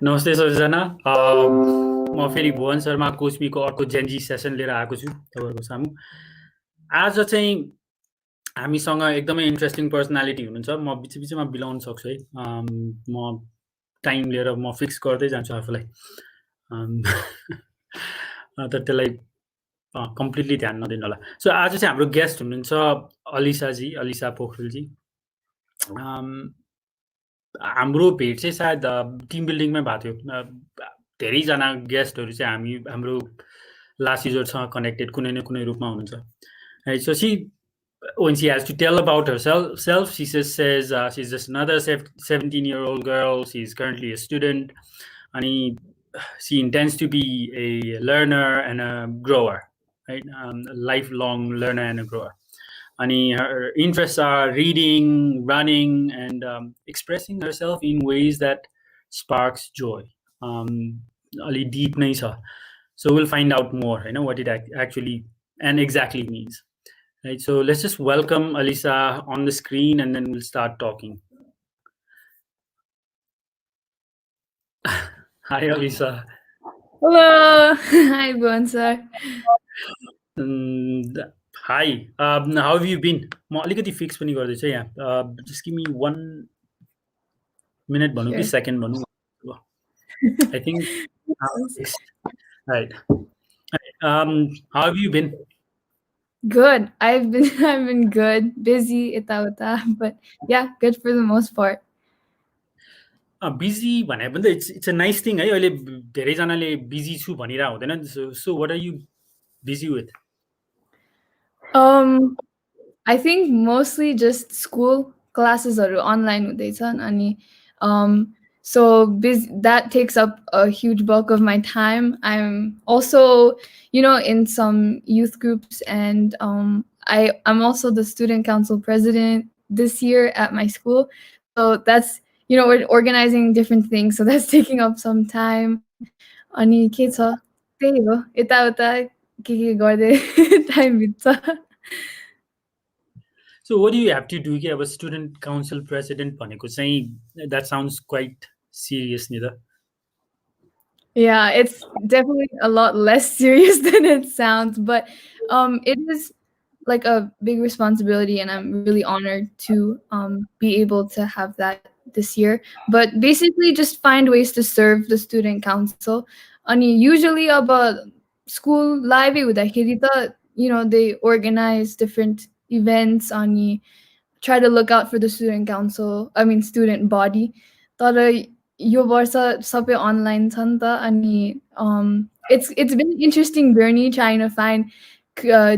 नमस्ते सबैजना। म फेरि भुवन शर्मा कोचमीको अर्को जेनजी सेसन लिएर आएको छु तपाईँहरूको सामु। आज चाहिँ हामीसँग एकदमै इन्ट्रेस्टिङ पर्सनालिटी हुनुहुन्छ। म बिचमा बिलाउन सक्छु है। म टाइम लिएर म फिक्स गर्दै जान्छु आफूलाई। तर त्यसलाई कम्प्लिटली ध्यान नदिनु होला। सो आज चाहिँ हाम्रो गेस्ट हुनुहुन्छ अलिसा पोखरेलजी। हाम्रो भेट चाहिँ सायद टिम बिल्डिङमै भएको थियो। धेरैजना गेस्टहरू चाहिँ हाम्रो लास्ट युजरसँग कनेक्टेड कुनै न कुनै रूपमा हुनुहुन्छ। So when she has to tell about herself, she says she's just another 17-year-old girl. She's currently a student, and she intends to be a learner and a grower, right? A lifelong learner and a grower. And her interests are reading, running, and expressing herself in ways that sparks joy. Ali deep nahi cha. So we'll find out more, what it actually and exactly means. Right. So let's just welcome Alyssa on the screen, and then we'll start talking. Hi, Alyssa. Hello. Hi, Bhuvan sir. Hi. How have you been? म अलिकति fix पनि गर्दैछु यहाँ. Just give me 1 minute भनौँ कि second भनौँ. I think. Right. How have you been? Good. I've been good. Busy, but yeah, good for the most part. Busy भने पनि it's a nice thing है. अहिले धेरैजनाले busy छु भनिरा हुँदैन. So what are you busy with? I think mostly just school classes are online हुँदैछन् अनि so busy, that takes up a huge bulk of my time. I'm also, in some youth groups, and I'm also the student council president this year at my school. So that's, we're organizing different things. So that's taking up some time. अनि के छ त्यही हो यताउता के गर्दै time बित्छ. So what do you have to do? अब student council president भनेको चाहिँ that sounds quite serious neither. Yeah, it's definitely a lot less serious than it sounds, but it is like a big responsibility, and I'm really honored to be able to have that this year. But basically just find ways to serve the student council. Ani usually about school live हुँदाखेरि त, they organize different events, अनि try to look out for the student body. तर यो वर्ष सबै online छ नि त, अनि it's been an interesting journey trying to find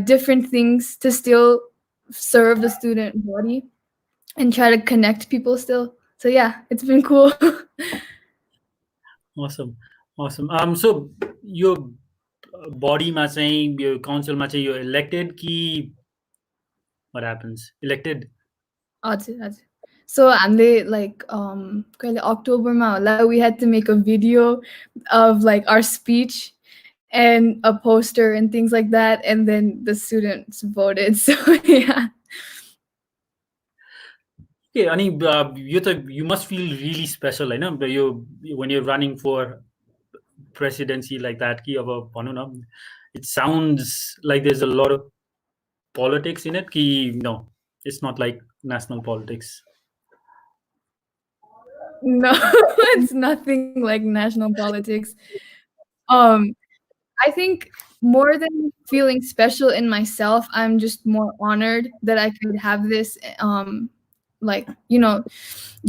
different things to still serve the student body and try to connect people still. So yeah, it's been cool. Awesome. So your body मा चाहिँ यो council मा चाहिँ यो elected कि what happens? Elected? हजुर. So हामीले like कहिले अक्टोबरमा होला, we had to make a video of like our speech and a poster and things like that, and then the students voted. So yeah. Okay, अनि यो त you must feel really special Hahn when you're running for presidency like that कि अब भनौँ न, it sounds like there's a lot of politics in it कि no, it's not like national politics. No, it's nothing like national politics. I think more than feeling special in myself, I'm just more honored that I could have this like,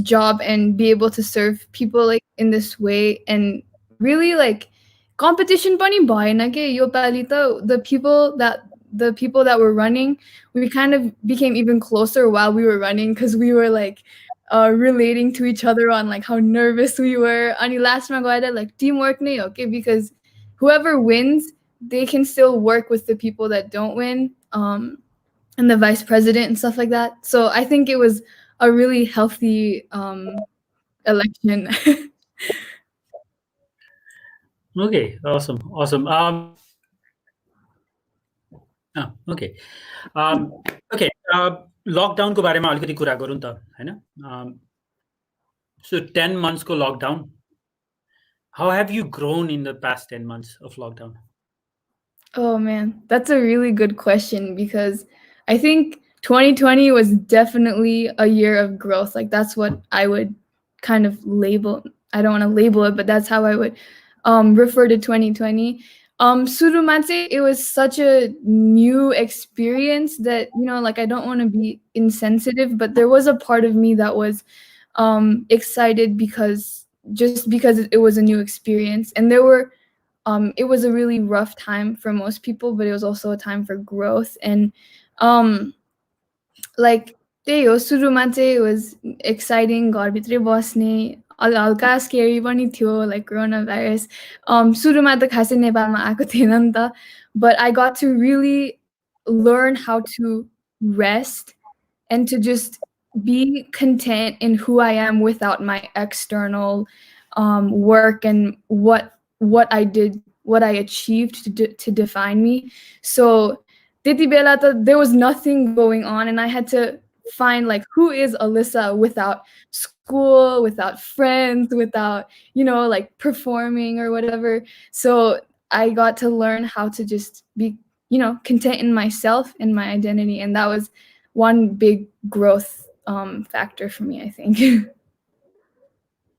job and be able to serve people like in this way, and really like competition pani bhaena ke yo pali ta the people that were running, we kind of became even closer while we were running, because we were like relating to each other on like how nervous we were. Ani last ma gaera like teamwork nahi ho ke, because whoever wins, they can still work with the people that don't win, and the vice president and stuff like that. So I think it was a really healthy election. Okay, awesome. Okay. Okay. लकडाउनको बारेमा अलिकति कुरा गरौँ त हैन. So 10 months को lockdown. How have you grown in the past 10 months of lockdown? Oh man, that's a really good question because I think 2020 was definitely a year of growth. Like that's what I would kind of label. I don't want to label it, but that's how I would refer to 2020. Surumatse, it was such a new experience that, you know, like I don't want to be insensitive, but there was a part of me that was excited because just because it was a new experience. And there were it was a really rough time for most people, but it was also a time for growth. And like त्यही हो, सुरुमा चाहिँ it was exciting, घरभित्रै बस्ने, हल्का scary पनि थियो, like coronavirus. सुरुमा त खासै नेपालमा आएको थिएन नि त, but I got to really learn how to rest and to just be content in who I am without my external work and what I did, what I achieved to define me. So त्यति बेला त there was nothing going on, and I had to find like who is Alyssa without school, without friends, without, you know, like performing or whatever. So I got to learn how to just be, you know, content in myself and my identity, and that was one big growth factor for me, I think.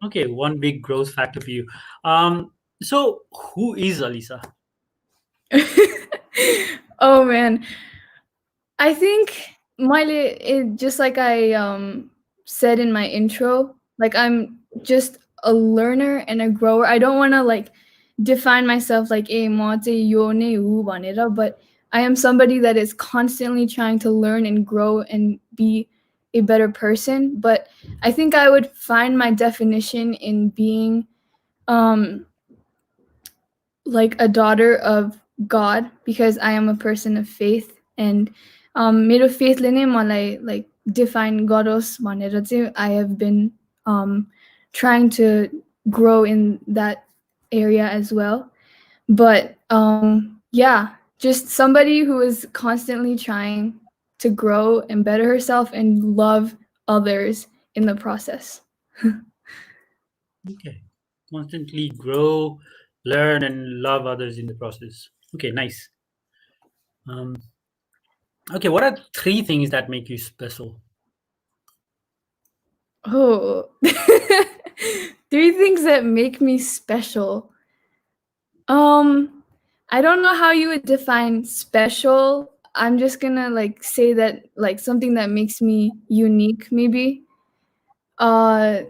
Okay, one big growth factor for you. So who is Alyssa? Oh man, I think just like I said in my intro, like I'm just a learner and a grower. I don't want to like define myself like a but I am somebody that is constantly trying to learn and grow and be a better person. But I think I would find my definition in being like a daughter of God, because I am a person of faith, and मेरो faithले नै मलाई like define गरोस् भनेर चाहिँ I have been trying to grow in that area as well. But yeah, just somebody who is constantly trying to grow and better herself and love others in the process. Okay, constantly grow, learn, and love others in the process. Okay, nice. Okay, what are 3 things that make you special? Oh, 3 things that make me special. I don't know how you would define special. I'm just gonna like say that like something that makes me unique, maybe. That's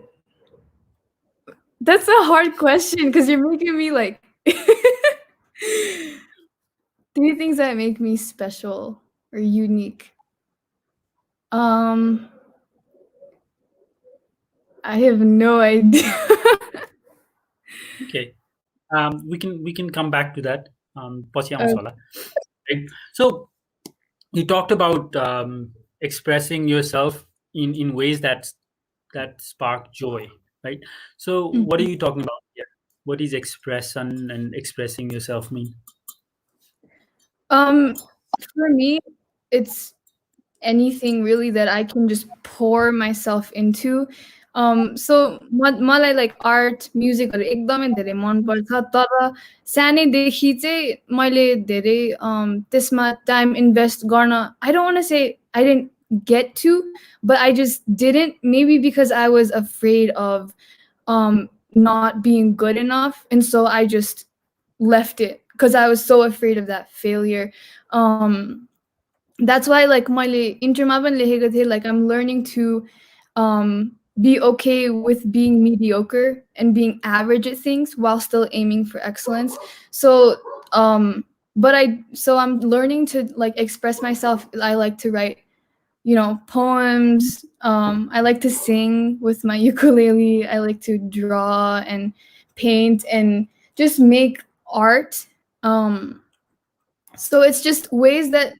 a hard question because you're making me like 3 things that make me special or unique. I have no idea. Okay, we can come back to that. पछि आउँछ Okay. होला. Right? So you talked about expressing yourself in ways that spark joy, right? So what are you talking about here? What is expression and expressing yourself mean? For me, it's anything really that I can just pour myself into. So मलाई like art, म्युजिकहरू एकदमै धेरै मनपर्छ, तर सानैदेखि चाहिँ मैले धेरै त्यसमा टाइम इन्भेस्ट गर्न, I don't want to say I didn't get to, but I just didn't, maybe because I was afraid of not being good enough, and so I just left it because I was so afraid of that failure. That's why like मैले इन्टरमा पनि लेखेको थिएँ, like I'm learning to be okay with being mediocre and being average at things while still aiming for excellence. So I'm learning to like express myself. I like to write, you know, poems. I like to sing with my ukulele. I like to draw and paint and just make art. So it's just ways that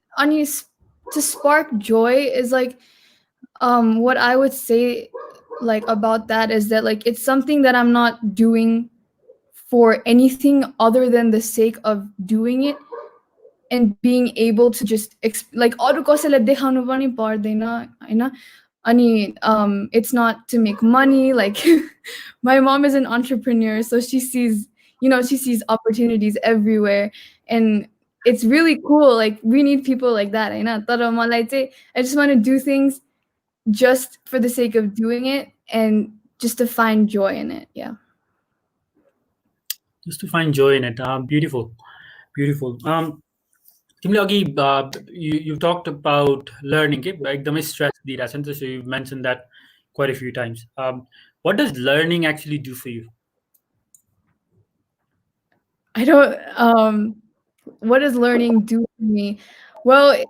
to spark joy is like what I would say like about that is that like it's something that I'm not doing for anything other than the sake of doing it and being able to just like अरू कसैलाई देखाउनु पनि पर्दैन हैन, It's not to make money. Like my mom is an entrepreneur, so she sees opportunities everywhere, and it's really cool. Like we need people like that. I just want to do things just for the sake of doing it and just to find joy in it. Yeah. Just to find joy in it. Beautiful. तिमीले अघि you talked about learning के एकदमै stress दिइरहेछ नि त, so you mentioned that quite a few times. What does learning actually do for you? I don't. What does learning do for me? Well,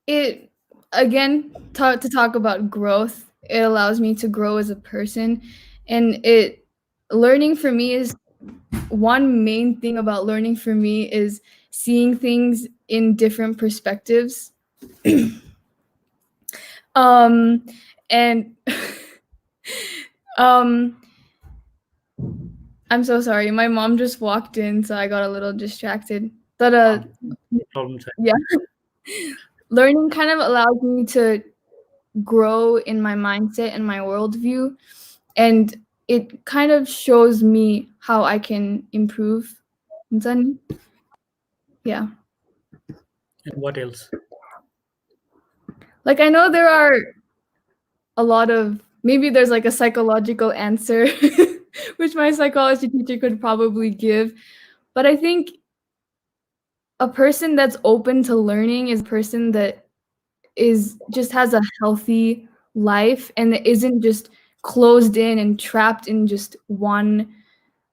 it again to talk about growth. It allows me to grow as a person, and learning for me is one main thing about learning for me is seeing things in different perspectives. And I'm so sorry. My mom just walked in, so I got a little distracted. But yeah, learning kind of allows me to grow in my mindset and my worldview, and it kind of shows me how I can improve. Yeah. And what else? Like I know there are a lot of, maybe there's like a psychological answer which my psychology teacher could probably give, but I think a person that's open to learning is a person that just has a healthy life and that isn't just closed in and trapped in just one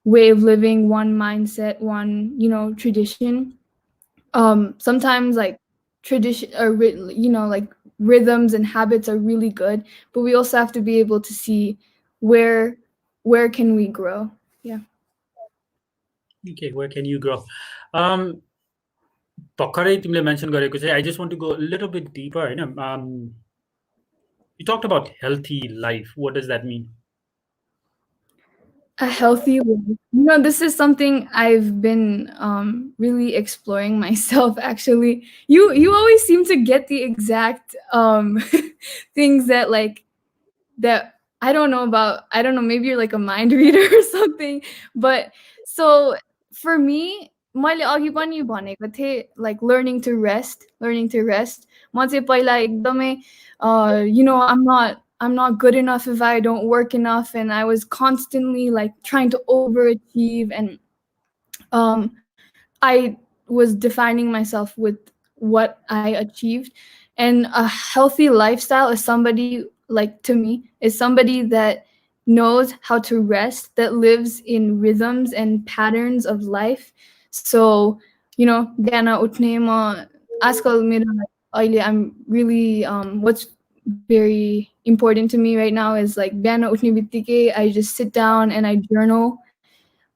way of living, one mindset, one tradition. Sometimes like tradition or like rhythms and habits are really good, but we also have to be able to see where can we grow. Yeah. Okay, where can you grow? भर्खरै तिमीले mention गरेको चाहिँ I just want to go a little bit deeper, Hahn? You talked about healthy life. What does that mean? A healthy life. This is something I've been really exploring myself. Actually, you always seem to get the exact things that I don't know about. I don't know. Maybe you're like a mind reader or something. But so for me, मैले अघि पनि भनेको थिएँ, like learning to rest. म चाहिँ पहिला एकदमै I'm not good enough if I don't work enough, and I was constantly like trying to overachieve, and I was defining myself with what I achieved. And a healthy lifestyle is somebody, like to me, is somebody that knows how to rest, that lives in rhythms and patterns of life. So, बिहान उठ्ने म आजकल मेरो I'm really what's very important to me right now is like बिहान उठ्ने बित्तिकै I just sit down and I journal,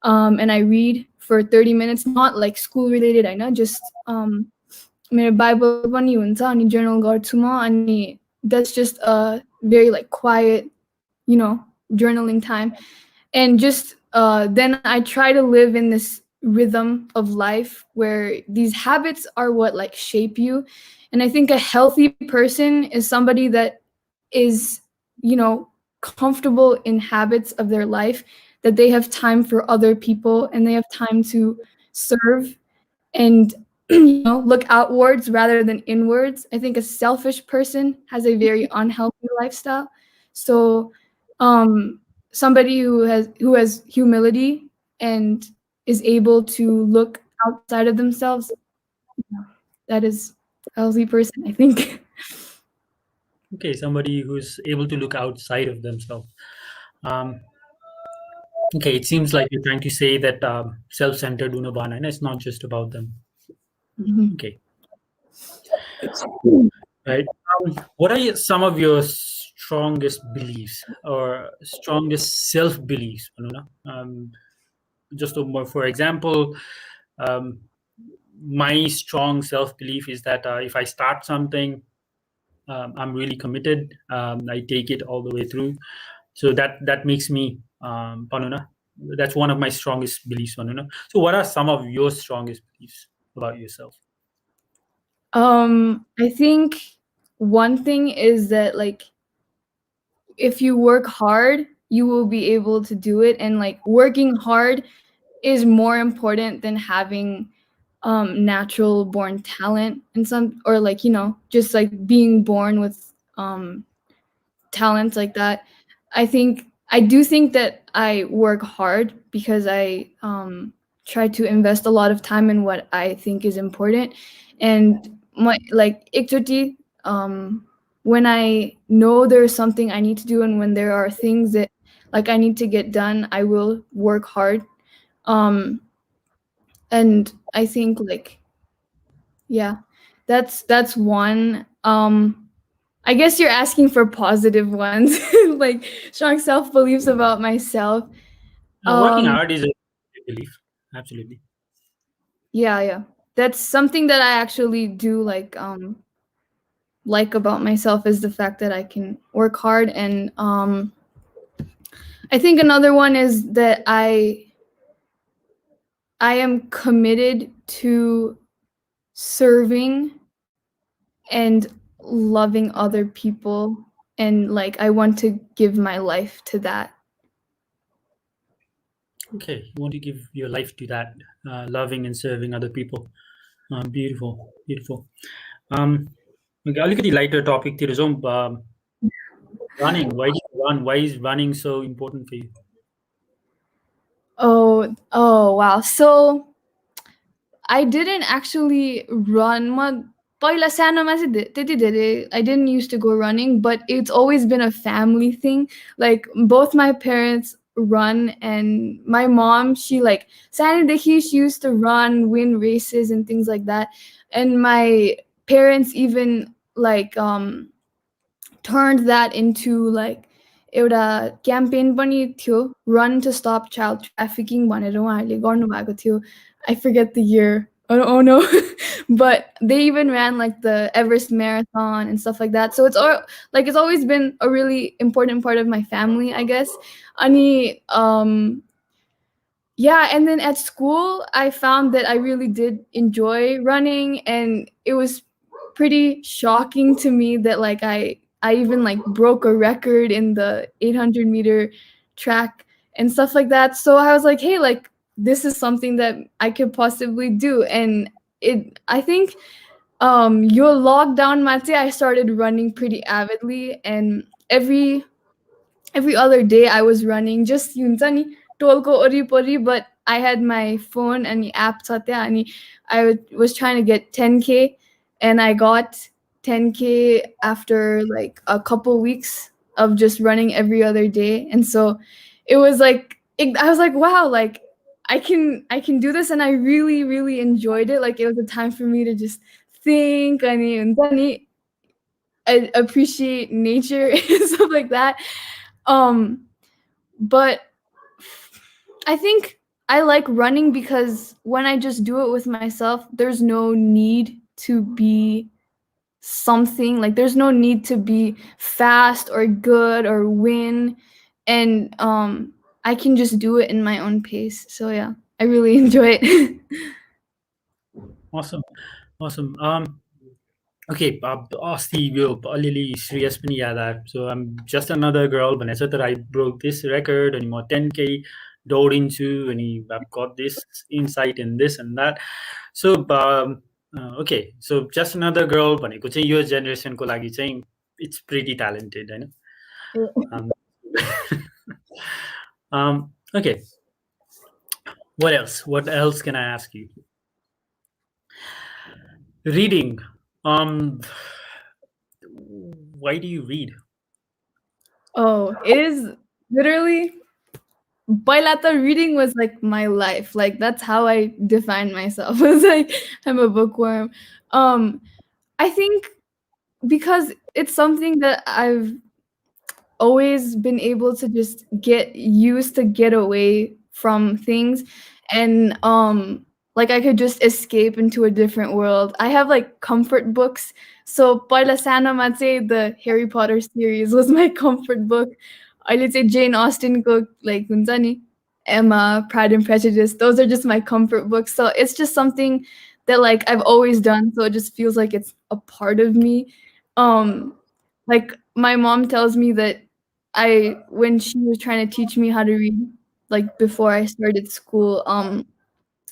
and I read for 30 minutes, not like school related, I know, just मेरो Bible पनि हुन्छ अनि journal गर्छु म, अनि that's just a very like quiet, journaling time. And just then I try to live in this rhythm of life where these habits are what like shape you. And I think a healthy person is somebody that is, comfortable in habits of their life, that they have time for other people and they have time to serve and look outwards rather than inwards. I think a selfish person has a very unhealthy lifestyle. So somebody who has humility and is able to look outside of themselves, that is a healthy person, I think. Okay, somebody who's able to look outside of themselves. Okay, it seems like you're trying to say that self-centered unabana, and it's not just about them. Mm-hmm. Okay. Right. What are some of your strongest beliefs or strongest self-beliefs? Just for example, my strong self-belief is that if I start something, I'm really committed. I take it all the way through. So that makes me that's one of my strongest beliefs. So what are some of your strongest beliefs about yourself? I think one thing is that like if you work hard, you will be able to do it, and like working hard is more important than having natural born talent and some, or like, you know, just like being born with talents like that. I do think that I work hard because I try to invest a lot of time in what I think is important. And my like ikchoti, when I know there's something I need to do, and when there are things that like I need to get done, I will work hard. Um and I think like, yeah, that's one. I guess you're asking for positive ones, like strong self beliefs about myself. Working Um, hard is a belief, absolutely. yeah, that's something that I actually do like about myself, is the fact that I can work hard. And I think another one is that I am committed to serving and loving other people, and like I want to give my life to that. Okay, you want to give your life to that, loving and serving other people. Beautiful, beautiful. Okay, अलिकति lighter topic जाउँ. Running. Why do you run? Why is running so important for you? Oh wow. So I didn't actually run. पहिला सानोमा चाहिँ त्यति धेरै I didn't used to go running, but it's always been a family thing. Like both my parents run, and my mom, she like सानोदेखि she used to run, win races and things like that. And my parents even like turned that into like एउटा campaign पनि थियो, run to stop child trafficking भनेर उहाँहरूले गर्नुभएको थियो. I forget the year. Oh no. But they even ran like the Everest Marathon and stuff like that. So it's all like it's always been a really important part of my family, I guess. Ani yeah, and then at school I found that I really did enjoy running, and it was pretty shocking to me that like I even like broke a record in the 800-meter track and stuff like that. So I was like, hey, like this is something that I could possibly do. And it I think your lockdown mate, I started running pretty avidly, and every other day I was running, just हुन्छ नि टोलको वरिपरि, but I had my phone and the app छ त्यहाँ, अनि I was trying to get 10K, and I got 10K after like a couple weeks of just running every other day. And so it was like I was like, wow, like I can do this, and I really enjoyed it. Like it was a time for me to just think अनि हुन्छ नि appreciate nature and stuff like that. But I think I like running because when I just do it with myself, there's no need to be something, like there's no need to be fast or good or win. And I can just do it in my own pace. So yeah, I really enjoy it. Awesome, awesome. Okay, अस्ति यो अलिअलि श्रेयस पनि याद आयो. So I'm just another girl भनेको छ, तर I broke this record, अनि म 10K दौडिन्छु, अनि I've got this insight and this and that. So okay, so just another girl भनेको चाहिँ यो जेनेरेसनको लागि चाहिँ it's pretty talented, Hahn? Okay. What else? What else can I ask you? Reading. Why do you read? Oh, it is literally Bailata reading was like my life. Like that's how I define myself. It's like I'm a bookworm. I think because it's something that I've always been able to just get used to get away from things, and like I could just escape into a different world. I have like comfort books. So Paila Sanoma चाहिँ the Harry Potter series was my comfort book. अहिले चाहिँ Jane Austenको like हुन्छ नि Emma, Pride and Prejudice. Those are just my comfort books. So it's just something that like I've always done. So it just feels like it's a part of me. Like my mom tells me that when she was trying to teach me how to read, like before I started school,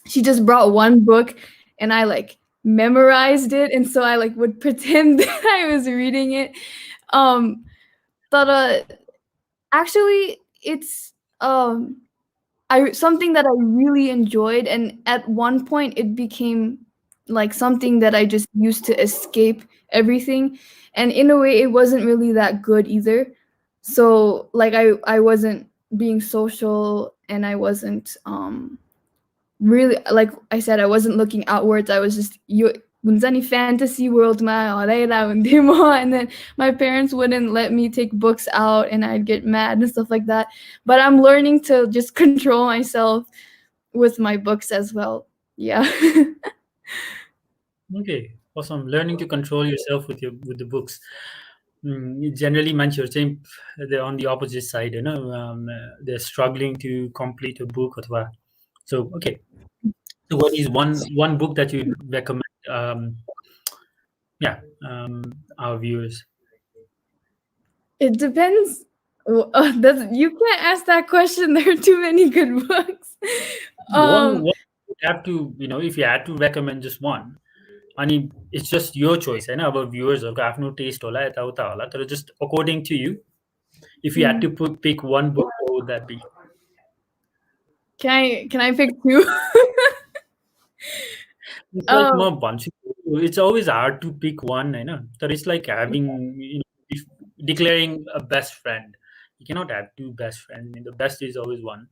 she just brought one book and I like memorized it, and so I like would pretend that I was reading it. But actually it's something that I really enjoyed, and at one point it became like something that I just used to escape everything, and in a way it wasn't really that good either. So like I wasn't being social, and I wasn't really, like I said, I wasn't looking outwards. I was just you हुन्छ fantasy world ma हराइरा हुन्थेँ म, and then my parents wouldn't let me take books out and I'd get mad and stuff like that. But I'm learning to just control myself with my books as well. Yeah. Okay, awesome. Learning to control yourself with the books. Generally, मान्छेहरू चाहिँ they're on the opposite side, you know. They're struggling to complete a book अथवा. So okay. So what is one book that you recommend? Yeah, our viewers. It depends. You can't ask that question. There are too many good books. One you have to, you know, if you had to recommend just one, अनि it's just your choice हैन. अब भ्युअर्सहरुको आफ्नो test होला, यताउता होला, तर just according to you, if you had to pick one book, what would that be? Can I pick two? It's like म भन्छु, it's always hard to pick one हैन. तर it's like having, you know, declaring a best friend. You cannot have two best friends. I mean, the best is always one.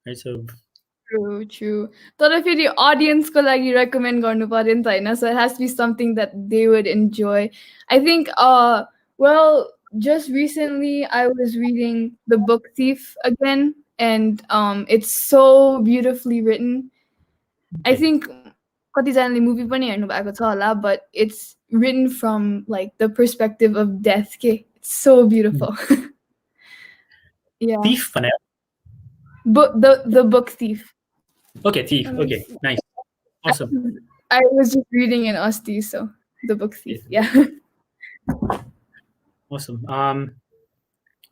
Right? So True. तर फेरि अडियन्सको लागि recommend गर्नु पर्यो नि त हैन, so it has to be something that they would enjoy. I think well, just recently I was reading The Book Thief again, and it's so beautifully written. I think कतिजनाले movie पनि हेर्नु भएको छ होला, but it's written from like the perspective of death के. It's so beautiful. Yeah. Thief भने? The Book Thief. Okay, Thief. Okay, nice. Awesome. I was just reading in Asti, so The Book Thief. Yeah. Awesome.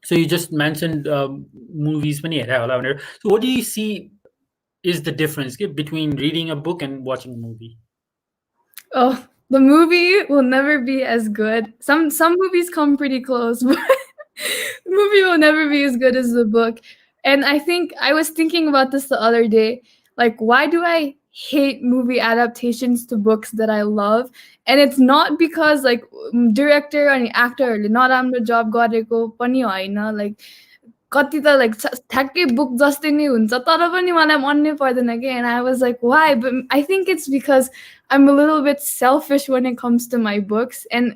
So you just mentioned movies पनि हेरे होला भनेर. So what do you see is the difference between reading a book and watching a movie? Oh, the movie will never be as good. Some movies come pretty close, but the movie will never be as good as the book. And I think I was thinking about this the other day. Like, why do I hate movie adaptations to books that I love? And it's not because like director and actor not राम्रो job गरेको पनि हैन, like कति त like ठ्याक्कै book जस्तै नै हुन्छ, तर पनि मलाई मन नै पर्दैन के. And I was like, why? But I think it's because I'm a little bit selfish when it comes to my books. And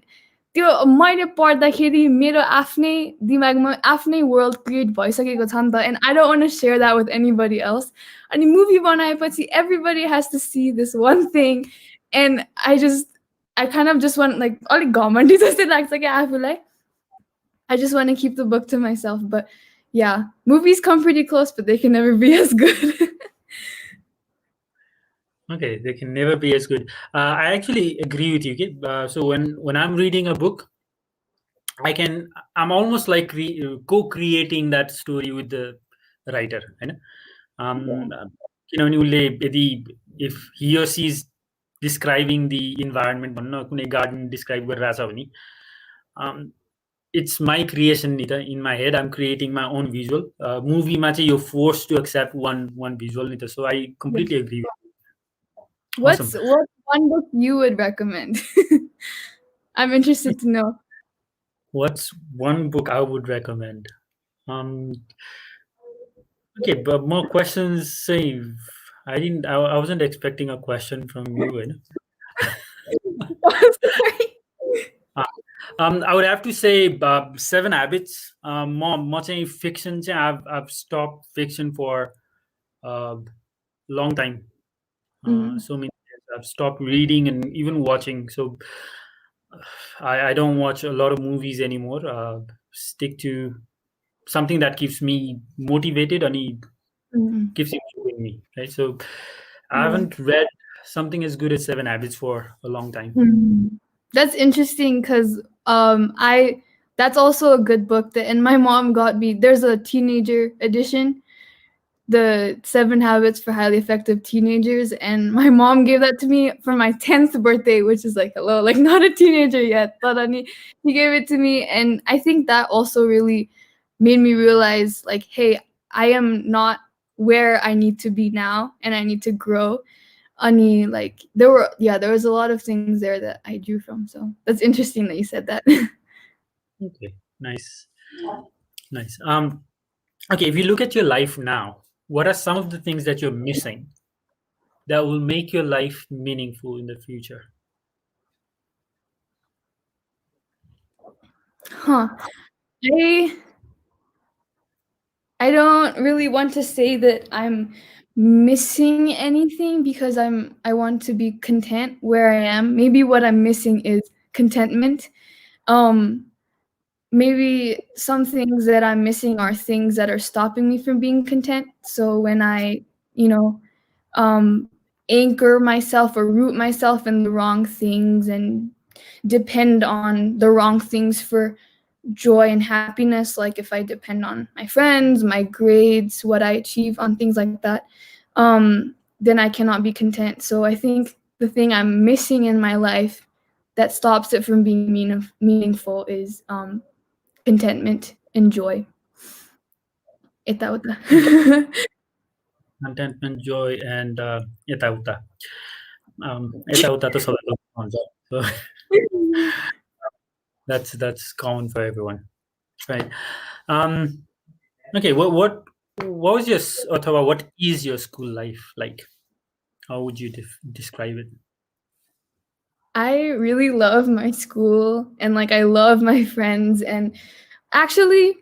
त्यो मैले पढ्दाखेरि मेरो आफ्नै दिमागमा आफ्नै वर्ल्ड क्रिएट भइसकेको छ नि त, and I don't want to share that with anybody else. अनि movie बनाएपछि everybody has to see this one thing, and I kind of just want like अलिक घमण्डी जस्तै लाग्छ कि आफूलाई. I just want to keep the book to myself. But yeah, movies come pretty close, but they can never be as good. Okay, they can never be as good. I actually agree with you. So when I'm reading a book, I'm almost like co-creating that story with the writer. If he or she is describing the environment, कुनै garden describe गरिरहेछ भने, it's my creation in my head. I'm creating my own visual. Movie मा चाहिँ you're forced to accept one visual. So I completely agree with you. What's Awesome. what one book you would recommend? I'm interested to know. What's one book I would recommend? Okay, but more questions. Say, I wasn't expecting a question from you. I would have to say 7 Habits. More fiction. I've stopped fiction for a long time. So many years. I've stopped reading and even watching. So I don't watch a lot of movies anymore. Stick to something that keeps me motivated and keeps improving me. Right. So I haven't read something as good as 7 Habits for a long time. That's interesting because that's also a good book that, and my mom got me. There's a teenager edition, the 7 Habits for Highly Effective Teenagers, and my mom gave that to me for my 10th birthday, which is like, hello, like not a teenager yet. But he gave it to me, and I think that also really made me realize, like, hey, I am not where I need to be now, and I need to grow. Ani, like there was a lot of things there that I drew from. So that's interesting that you said that. Okay, nice. Okay, if you look at your life now, what are some of the things that you're missing that will make your life meaningful in the future? Huh. I don't really want to say that I'm missing anything because I want to be content where I am. Maybe what I'm missing is contentment. Um Maybe some things that I'm missing are things that are stopping me from being content. So when I, you know, um anchor myself or root myself in the wrong things and depend on the wrong things for joy and happiness, like if I depend on my friends, my grades, what I achieve on things like that, then I cannot be content. So I think the thing I'm missing in my life that stops it from being meaningful is contentment and joy. Etauta. Contentment, joy, and yatauta. Yatauta to सबैको हुन्छ. So that's common for everyone, right? Okay, what was your अथवा what is your school life like? How would you describe it? I really love my school and like I love my friends, and actually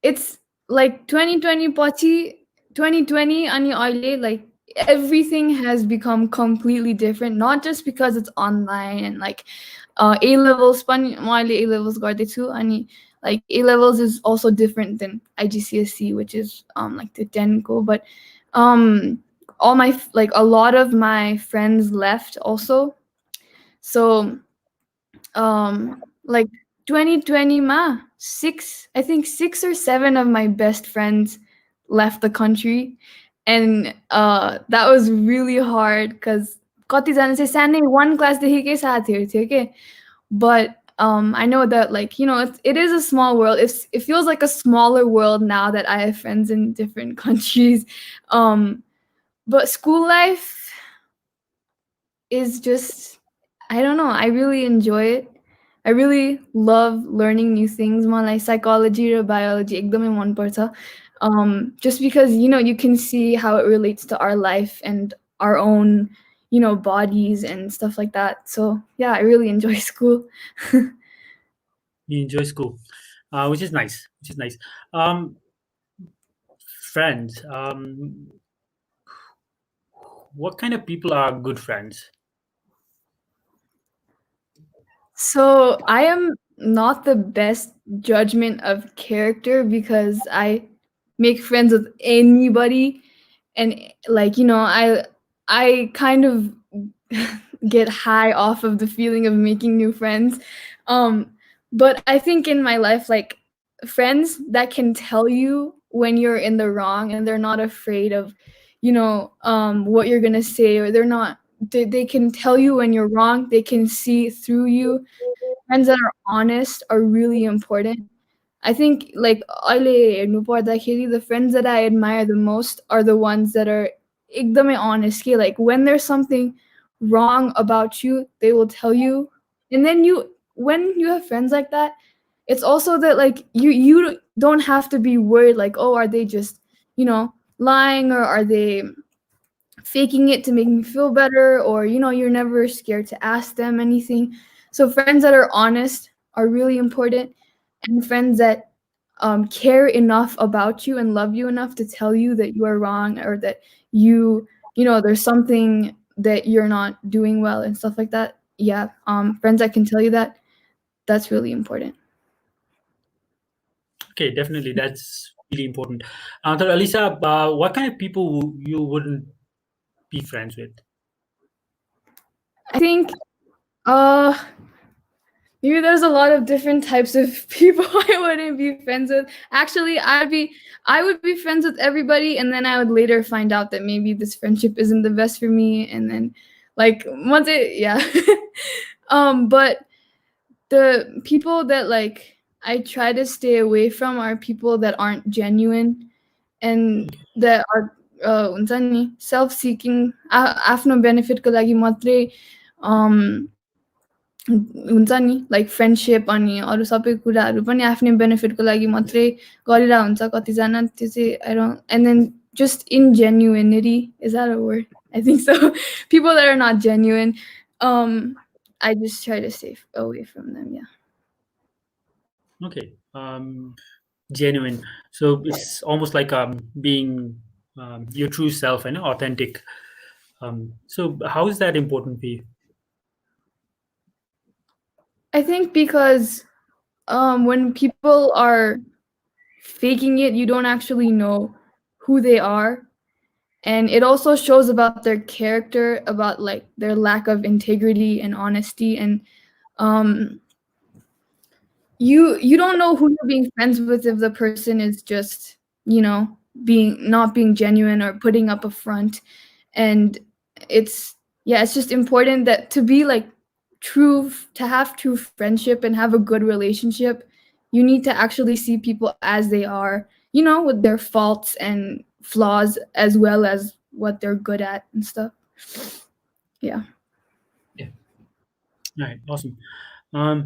it's like 2020 पछि 2020 अनि अहिले like everything has become completely different, not just because it's online and like A levels पनि म अहिले A levels गर्दैछु अनि like A levels is also different than IGCSE, which is like the 10 को, but all my like a lot of my friends left also. So like 2020 ma, I think 6 or 7 of my best friends left the country, and that was really hard because कतिजना चाहिँ सानै 1 क्लासदेखिकै साथीहरू थियो के. But I know that like it is a small world. It feels like a smaller world now that I have friends in different countries. But school life is just, I don't know, I really enjoy it. I really love learning new things. मलाई psychology or biology एकदमै मनपर्छ. Just because you can see how it relates to our life and our own bodies and stuff like that. So yeah, I really enjoy school. You enjoy school, which is nice. Friends. What kind of people are good friends? So I am not the best judgment of character because I make friends with anybody, and like I kind of get high off of the feeling of making new friends. But I think in my life, like friends that can tell you when you're in the wrong and they're not afraid of what you're gonna say, or they can tell you when you're wrong, they can see through you. Friends that are honest are really important. I think like अहिले हेर्नु पर्दाखेरि the friends that I admire the most are the ones that are एकदमै honest के, like when there's something wrong about you, they will tell you. And then when you have friends like that, it's also that like you don't have to be worried like, oh, are they just lying, or are they faking it to make me feel better, or you're never scared to ask them anything. So friends that are honest are really important, and friends that care enough about you and love you enough to tell you that you are wrong, or that there's something that you're not doing well and stuff like that. Yeah, friends that can tell you that's really important. Okay, definitely, that's really important. So Alyssa, what kind of people you wouldn't be friends with? I think uh maybe there's a lot of different types of people I wouldn't be friends with. Actually, I would be friends with everybody, and then I would later find out that maybe this friendship isn't the best for me, and then like once it, yeah. But the people that like I try to stay away from are people that aren't genuine and that are हुन्छ नि self seeking आफ्नो benefit को लागि मात्रै हुन्छ नि like friendship अनि अरू सबै कुराहरू पनि आफ्नै benefit को लागि मात्रै गरिरा हुन्छ कतिजना त्यो चाहिँ I don't, and then just ingenuinity, is that a word? I think so. People that are not genuine, I just try to stay away from them. Yeah. Okay. Genuine. So it's almost like being your true self and authentic. So how is that important for you? I think because when people are faking it, you don't actually know who they are. And it also shows about their character, about like their lack of integrity and honesty. And you don't know who you're being friends with if the person is just, you know, not being genuine or putting up a front. And it's just important that to be like to have true friendship and have a good relationship, you need to actually see people as they are, you know, with their faults and flaws as well as what they're good at and stuff. Yeah. Yeah. All right. Awesome. I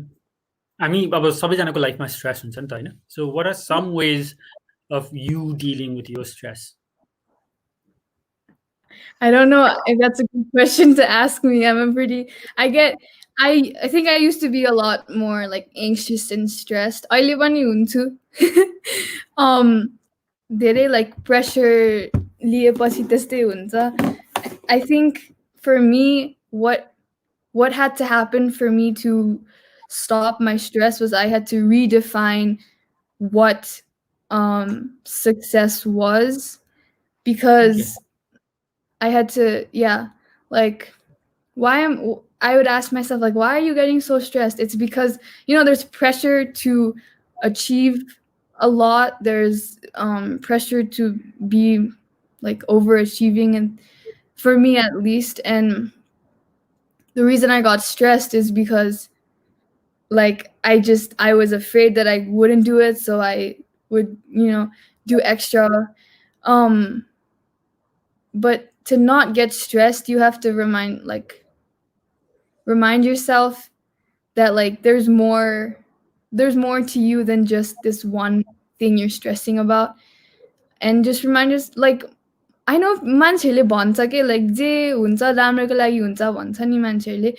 mean, अब सबैजनाको लाइफमा stress हुन्छ नि त हैन? So what are some ways of you dealing with your stress? I don't know if that's a good question to ask me. I think I used to be a lot more like anxious and stressed. अहिले पनि हुन्छु. धेरै like pressure लिएपछि त्यस्तै हुन्छ. I think for me what had to happen for me to stop my stress was I had to redefine what success was, because I had to, like I would ask myself like, why are you getting so stressed? It's because, you know, there's pressure to achieve a lot. There's pressure to be like overachieving, and for me at least. And the reason I got stressed is because like I was afraid that I wouldn't do it, so I would, you know, do extra. But to not get stressed, you have to remind yourself that like there's more to you than just this one thing you're stressing about. And just remind us, like, I know मान्छेले भन्छ के like जे हुन्छ राम्रोको लागि हुन्छ भन्छ नि मान्छेहरूले.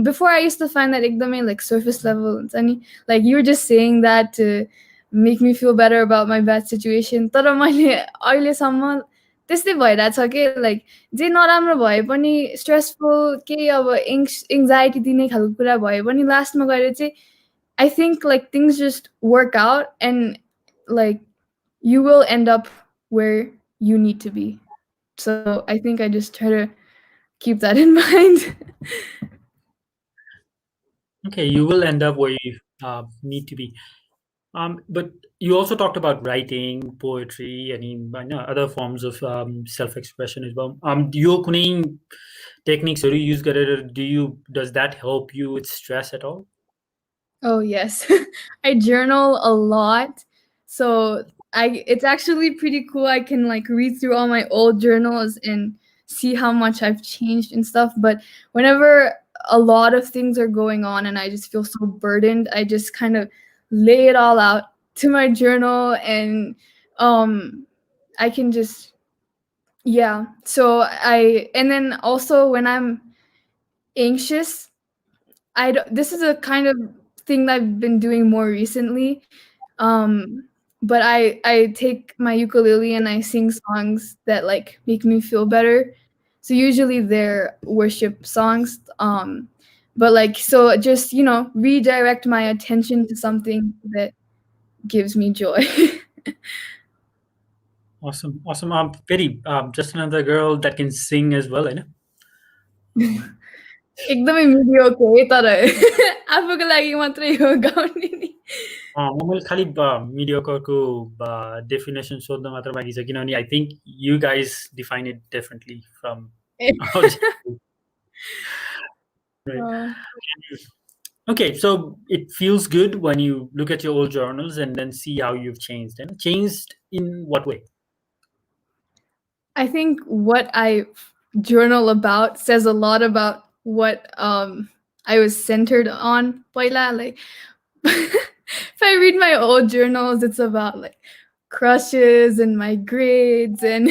Before I used to find that एकदमै like surface level हुन्छ नि, like you were just saying that to make me feel better about my bad situation. तर मैले अहिलेसम्म त्यस्तै भइरहेछ के, like जे नराम्रो भए पनि stressful केही अब anxiety दिने खालको कुरा भए पनि लास्टमा गएर चाहिँ I think like things just work out and like you will end up where you need to be. So I think I just try to keep that in mind. Okay, you will end up where you need to be. But you also talked about writing, poetry, and other forms of self-expression as well. यो कुनै techniques-हरु use गरेर does that help you with stress at all? Oh yes. I journal a lot. So it's actually pretty cool. I can like read through all my old journals and see how much I've changed and stuff. But whenever a lot of things are going on and I just feel so burdened, I just kind of lay it all out to my journal, and I can just so and then also when I'm anxious, this is a kind of thing that I've been doing more recently. But I take my ukulele and I sing songs that like make me feel better. So usually they're worship songs. But like, so just, you know, redirect my attention to something that gives me joy. Awesome. Very just another girl that can sing as well, I know. एकदमै mediocre तर आफूको लागि मात्रै हो गाउने नि मैले खालि मिडियोकरको definition सोध्न मात्र बाँकी छ किनभने I think you guys define it differently from Okay, so it feels good when you look at your old journals and then see how you've changed. And changed in what way? I think what I journal about says a lot about what I was centered on. Like if I read my old journals, it's about like crushes and my grades and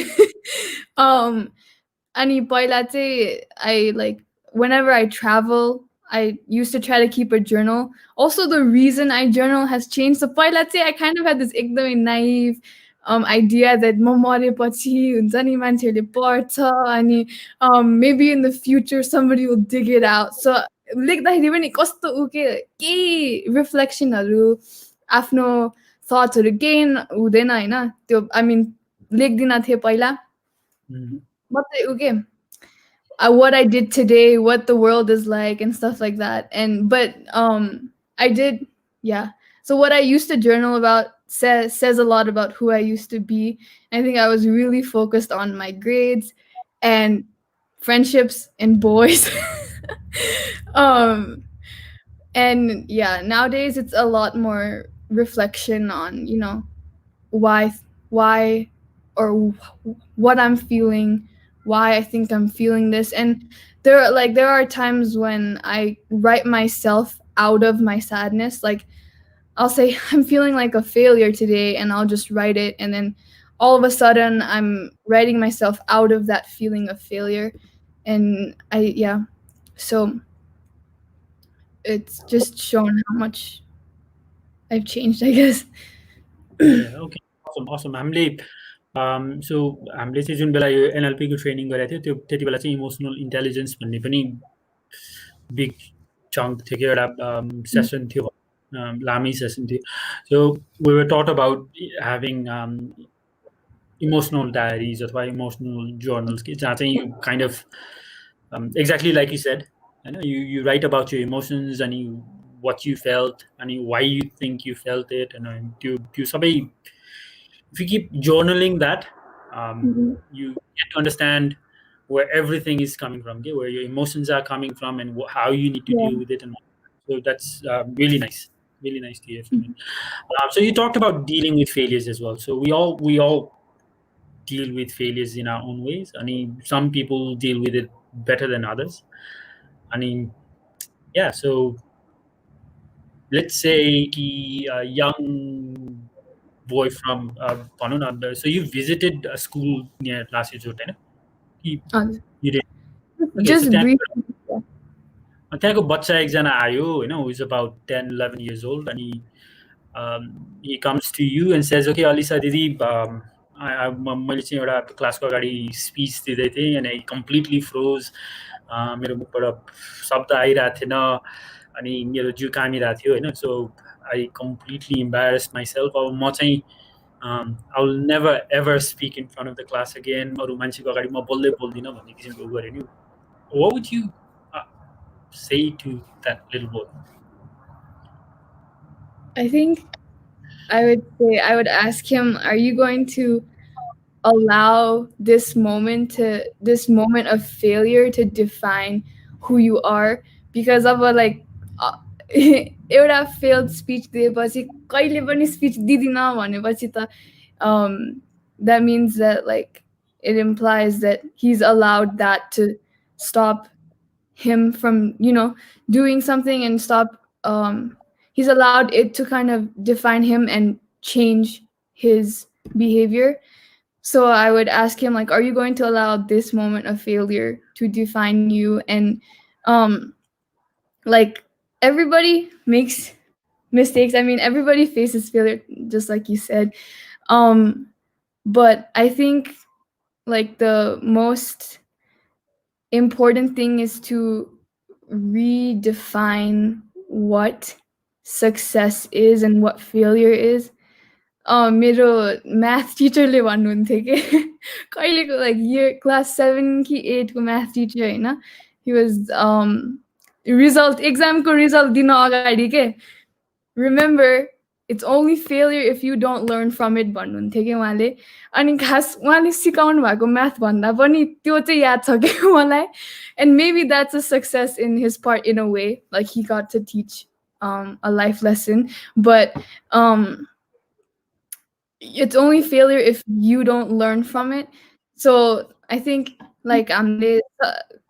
ani पहिला चाहिँ I like whenever I travel I used to try to keep a journal. Also the reason I journal has changed. So पहिला चाहिँ I kind of had this एकदमै naive idea that म मरेपछि हुन्छ नि मान्छेहरूले पढ्छ अनि maybe in the future somebody will dig it out. So लेख्दाखेरि पनि कस्तो केही रिफ्लेक्सनहरू आफ्नो थट्सहरू केही हुँदैन हैन त्यो आई मिन लेख्दिन थिएँ पहिला मात्रै what I did today, what the world is like and stuff like that. And but I did so what I used to journal about says a lot about who I used to be. I think I was really focused on my grades and friendships and boys. And nowadays it's a lot more reflection on why or what I'm feeling, why I think I'm feeling this. And there are times when I write myself out of my sadness. Like I'll say I'm feeling like a failure today and I'll just write it, and then all of a sudden I'm writing myself out of that feeling of failure. And so it's just shown how much I've changed, I guess. Yeah, okay, awesome. हामीले सो हामीले चाहिँ जुन बेला यो एनएलपीको training गरेको थियो त्यो त्यति बेला चाहिँ emotional intelligence भन्ने पनि बिग चङ्क थियो कि एउटा सेसन थियो, लामै सेसन थियो. सो वी वर टट अबाउट ह्याभिङ इमोसनल डायरिज अथवा इमोसनल जर्नल्स कि जहाँ चाहिँ यु kind of exactly like you said होइन, यु राइट अबाउट your emotions अनि what you felt and why you think you felt it, and त्यो सबै if you keep journaling that, you get to understand where everything is coming from, okay? Where your emotions are coming from and how you need to deal with it. And so that's really nice to hear from you. So you talked about dealing with failures as well. So we all deal with failures in our own ways. I mean, some people deal with it better than others. I mean, so let's say a young boy from so you visited a school near last year, right? You did. Okay, Just so briefly. त्यहाँको बच्चा एकजना आयो होइन, who is about 10-11 years old, and he comes to you and says, okay, Alyssa दिदी मैले चाहिँ एउटा क्लासको अगाडि स्पिच दिँदै थिएँ and I completely froze. मेरो मुखबाट शब्द आइरहेको थिएन अनि मेरो जिउ कामिरहेको थियो होइन. सो I completely embarrassed myself. अब म चाहिँ I will never ever speak in front of the class again. अरू मान्छेको अगाडि म बोल्दिनँ भन्ने किसिमको गरेँ नि. What would you say to that little boy? I think I would ask him, are you going to allow this moment of failure to define who you are? Because of एउटा failed speech दिएपछि कहिले पनि speech दिदिन भनेपछि त that means that like it implies that he's allowed that to stop him from doing something and stop he's allowed it to kind of define him and change his behavior. So I would ask him like, are you going to allow this moment of failure to define you? And like everybody makes mistakes. I mean, everybody faces failure, just like you said. But I think like the most important thing is to redefine what success is and what failure is. मेरो math टिचरले भन्नुहुन्थ्यो कि कहिलेको like year class 7 कि 8 को math teacher होइन, he was exam को result दिन अगाडि के remember it's only failure if you don't learn from it भन्नुहुन्थ्यो कि उहाँले अनि खास उहाँले सिकाउनु भएको म्याथ भन्दा पनि त्यो चाहिँ याद छ कि मलाई and maybe that's a success in his part in a way like he got to teach a life lesson but it's only failure if you don't learn from it so I think like हामीले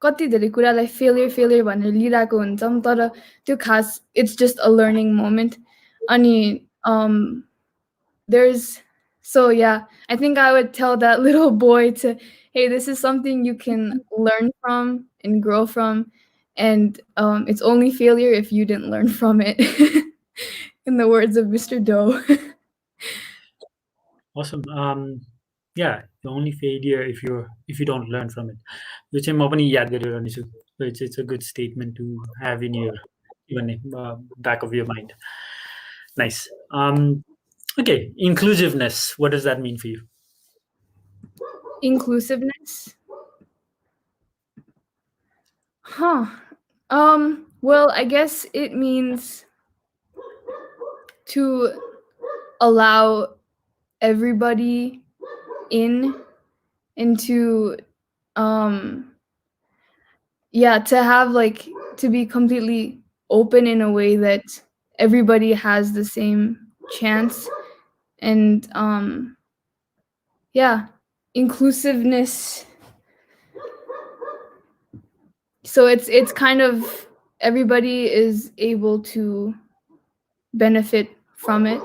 कति धेरै कुरालाई failure भनेर लिइरहेको हुन्छौँ तर त्यो खास it's just a learning moment अनि there's so yeah I think I would tell that little boy to hey this is something you can learn from and grow from and it's only failure if you didn't learn from it in the words of Mr. Doe. Awesome. Yeah, the only failure if you don't learn from it. यो चाहिँ म पनि याद गरिरहनेछु. So it's a good statement to have in your even back of your mind. Nice. Okay, inclusiveness. What does that mean for you? Inclusiveness? Huh. Well, I guess it means to allow everybody into yeah, to have like to be completely open in a way that everybody has the same chance and yeah, inclusiveness. So it's kind of everybody is able to benefit from it.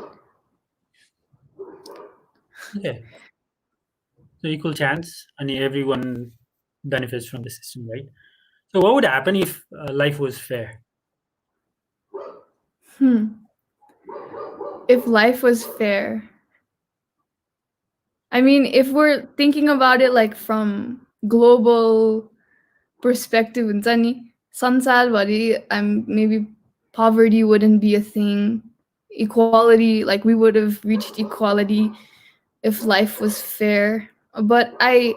Okay. So equal chance and everyone benefits from the system, right? So what would happen if life was fair? If life was fair. I mean, if we're thinking about it like from global perspective, maybe poverty wouldn't be a thing. Equality, like we would have reached equality if life was fair. But I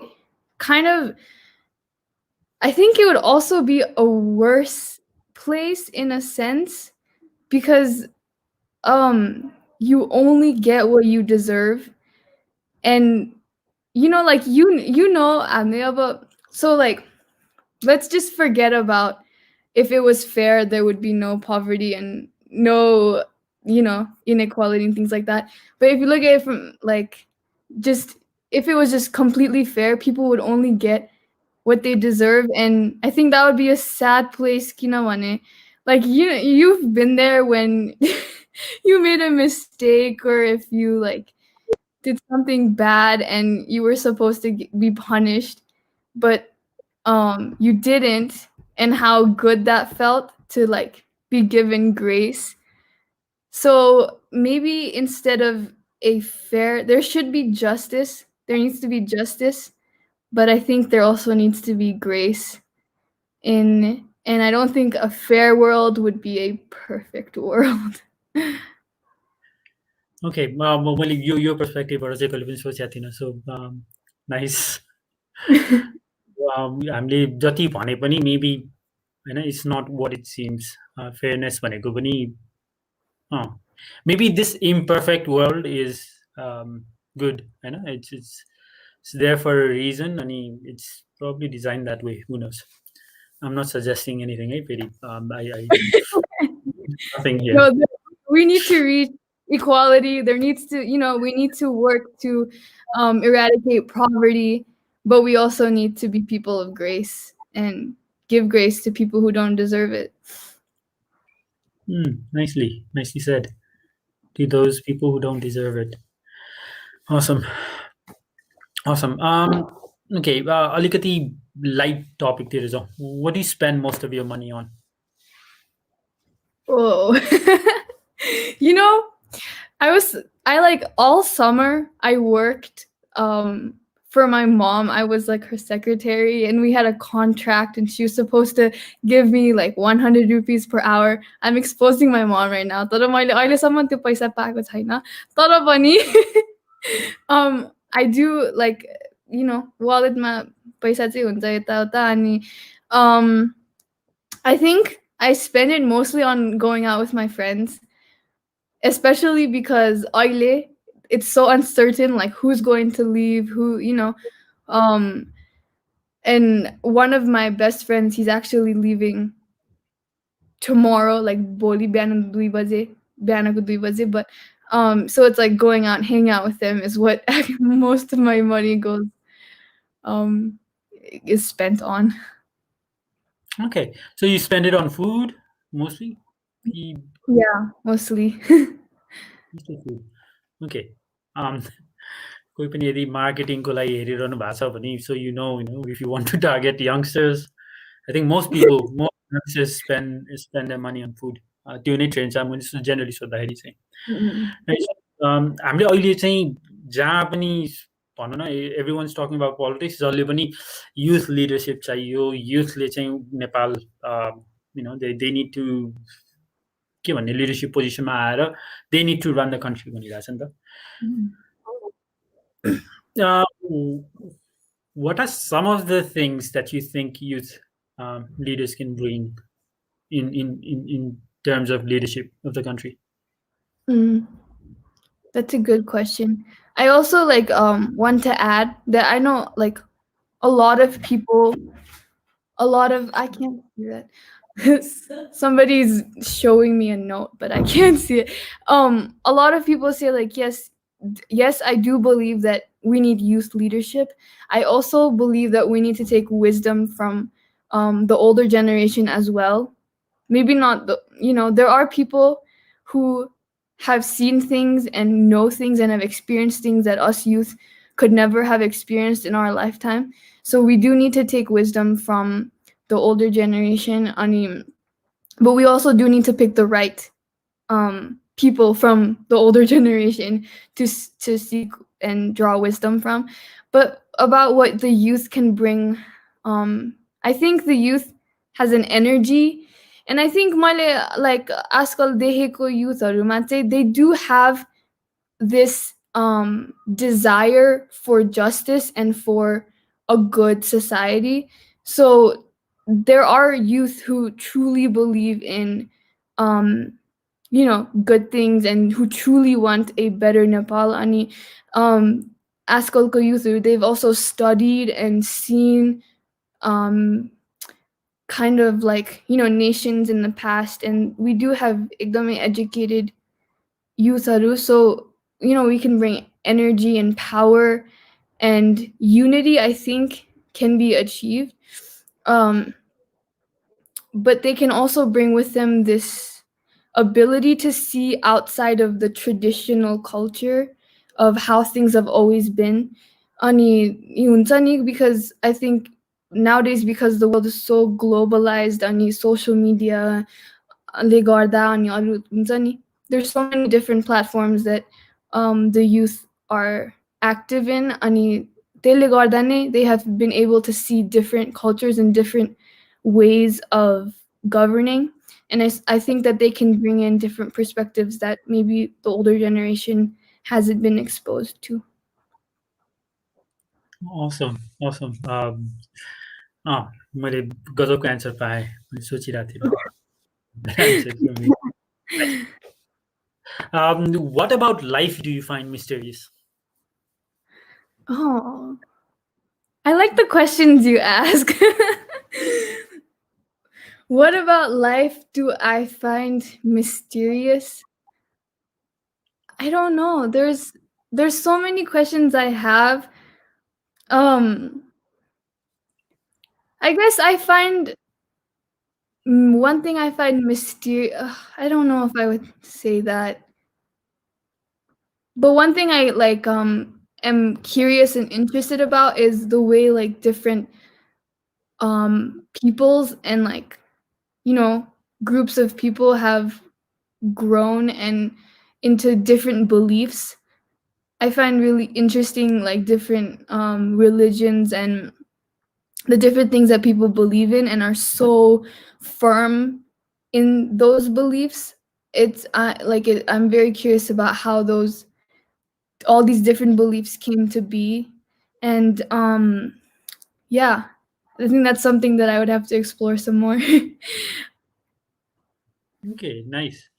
think it would also be a worse place in a sense because you only get what you deserve and like so like let's just forget about if it was fair there would be no poverty and no inequality and things like that but if you look at it from like just if it was just completely fair people would only get what they deserve and I think that would be a sad place kinamane like you've been there when you made a mistake or if you like did something bad and you were supposed to be punished but you didn't and how good that felt to like be given grace so maybe instead of a fair there should be justice there needs to be justice but I think there also needs to be grace and I don't think a fair world would be a perfect world. Okay, well, your perspective or so nice. हामीले जति भने पनि maybe Hahn it's not what it seems. Fairness भनेको पनि maybe this imperfect world is good, Hahn it's there for a reason and it's probably designed that way. Who knows? I'm not suggesting anything, Peri. I nothing here. No, we need to reach equality. There needs to, we need to work to eradicate poverty, but we also need to be people of grace and give grace to people who don't deserve it. Nicely said. To those people who don't deserve it. Awesome. Okay, alikati light topic तिर जाउँ. What do you spend most of your money on? Oh, I like all summer I worked for my mom. I was like her secretary and we had a contract and she was supposed to give me like 100 rupees per hour. I'm exposing my mom right now. तर मैले अहिलेसम्म त्यो पैसा पाएको छैन. तर पनि I do like wallet मा पैसा चाहिँ हुन्छ यता उता अनि I think I spend it mostly on going out with my friends, especially because अहिले it's so uncertain, like who's going to leave, who, um and one of my best friends, he's actually leaving tomorrow, like boli bihaन 2 baje, बिहानको 2 baje, but so it's like going out and hanging out with them is what most of my money goes um is spent on. Okay, so you spend it on food mostly? Yeah, mostly. Mostly food. Okay. कोही पनि यदि मार्केटिङको लागि हेरिरहनु भएको छ भने, so you know, if you want to target youngsters, I think most youngsters spend their money on food. त्यो नै ट्रेन्ड छ, मैले जेनरली सोद्धाखेरि चाहिँ। हामीले अहिले चाहिँ जहाँ पनि भनौँ न, everyone's talking about politics, जसले पनि youth leadership चाहियो, youthले चाहिँ नेपाल, they need to के भन्ने लिडरशिप पोजिसनमा आएर they need to run the country भनिरहेछ नि त। What are some of the things that you think youth leaders can bring in terms of leadership of the country? That's a good question. I also want to add that I know like a lot of people, I can't see that. Somebody's showing me a note, but I can't see it. A lot of people say like, yes, I do believe that we need youth leadership. I also believe that we need to take wisdom from the older generation as well. Maybe not there are people who have seen things and know things and have experienced things that us youth could never have experienced in our lifetime. So we do need to take wisdom from the older generation. But we also do need to pick the right people from the older generation to seek and draw wisdom from. But about what the youth can bring, I think the youth has an energy, and I think like आजकल देखेको youthहरुमा चाहिँ they do have this desire for justice and for a good society. So there are youth who truly believe in good things and who truly want a better Nepal. Ani आजकलको youthहरु, they've also studied and seen kind of like nations in the past, and we do have एकदमै educated youthहरु, so we can bring energy and power and unity, I think, can be achieved. But they can also bring with them this ability to see outside of the traditional culture of how things have always been. Because I think nowadays, because the world is so globalized, social media, there's so many different platforms that the youth are active in. They have been able to see different cultures and different ways of governing. And I think that they can bring in different perspectives that maybe the older generation hasn't been exposed to. Awesome. मैले गजबको answer पाएँ, मैले सोचिरहेको थिएँ। What about life do you find mysterious? Oh, I like the questions you ask. What about life do I find mysterious? I don't know. There's so many questions I have. I guess I find one thing I find mysterious. I don't know if I would say that. But one thing I am curious and interested about is the way like different peoples and groups of people have grown and into different beliefs. I find really interesting like different religions and the different things that people believe in and are so firm in those beliefs. I'm very curious about how all these different beliefs came to be. And yeah, I think that's something that I would have to explore some more. Okay, nice.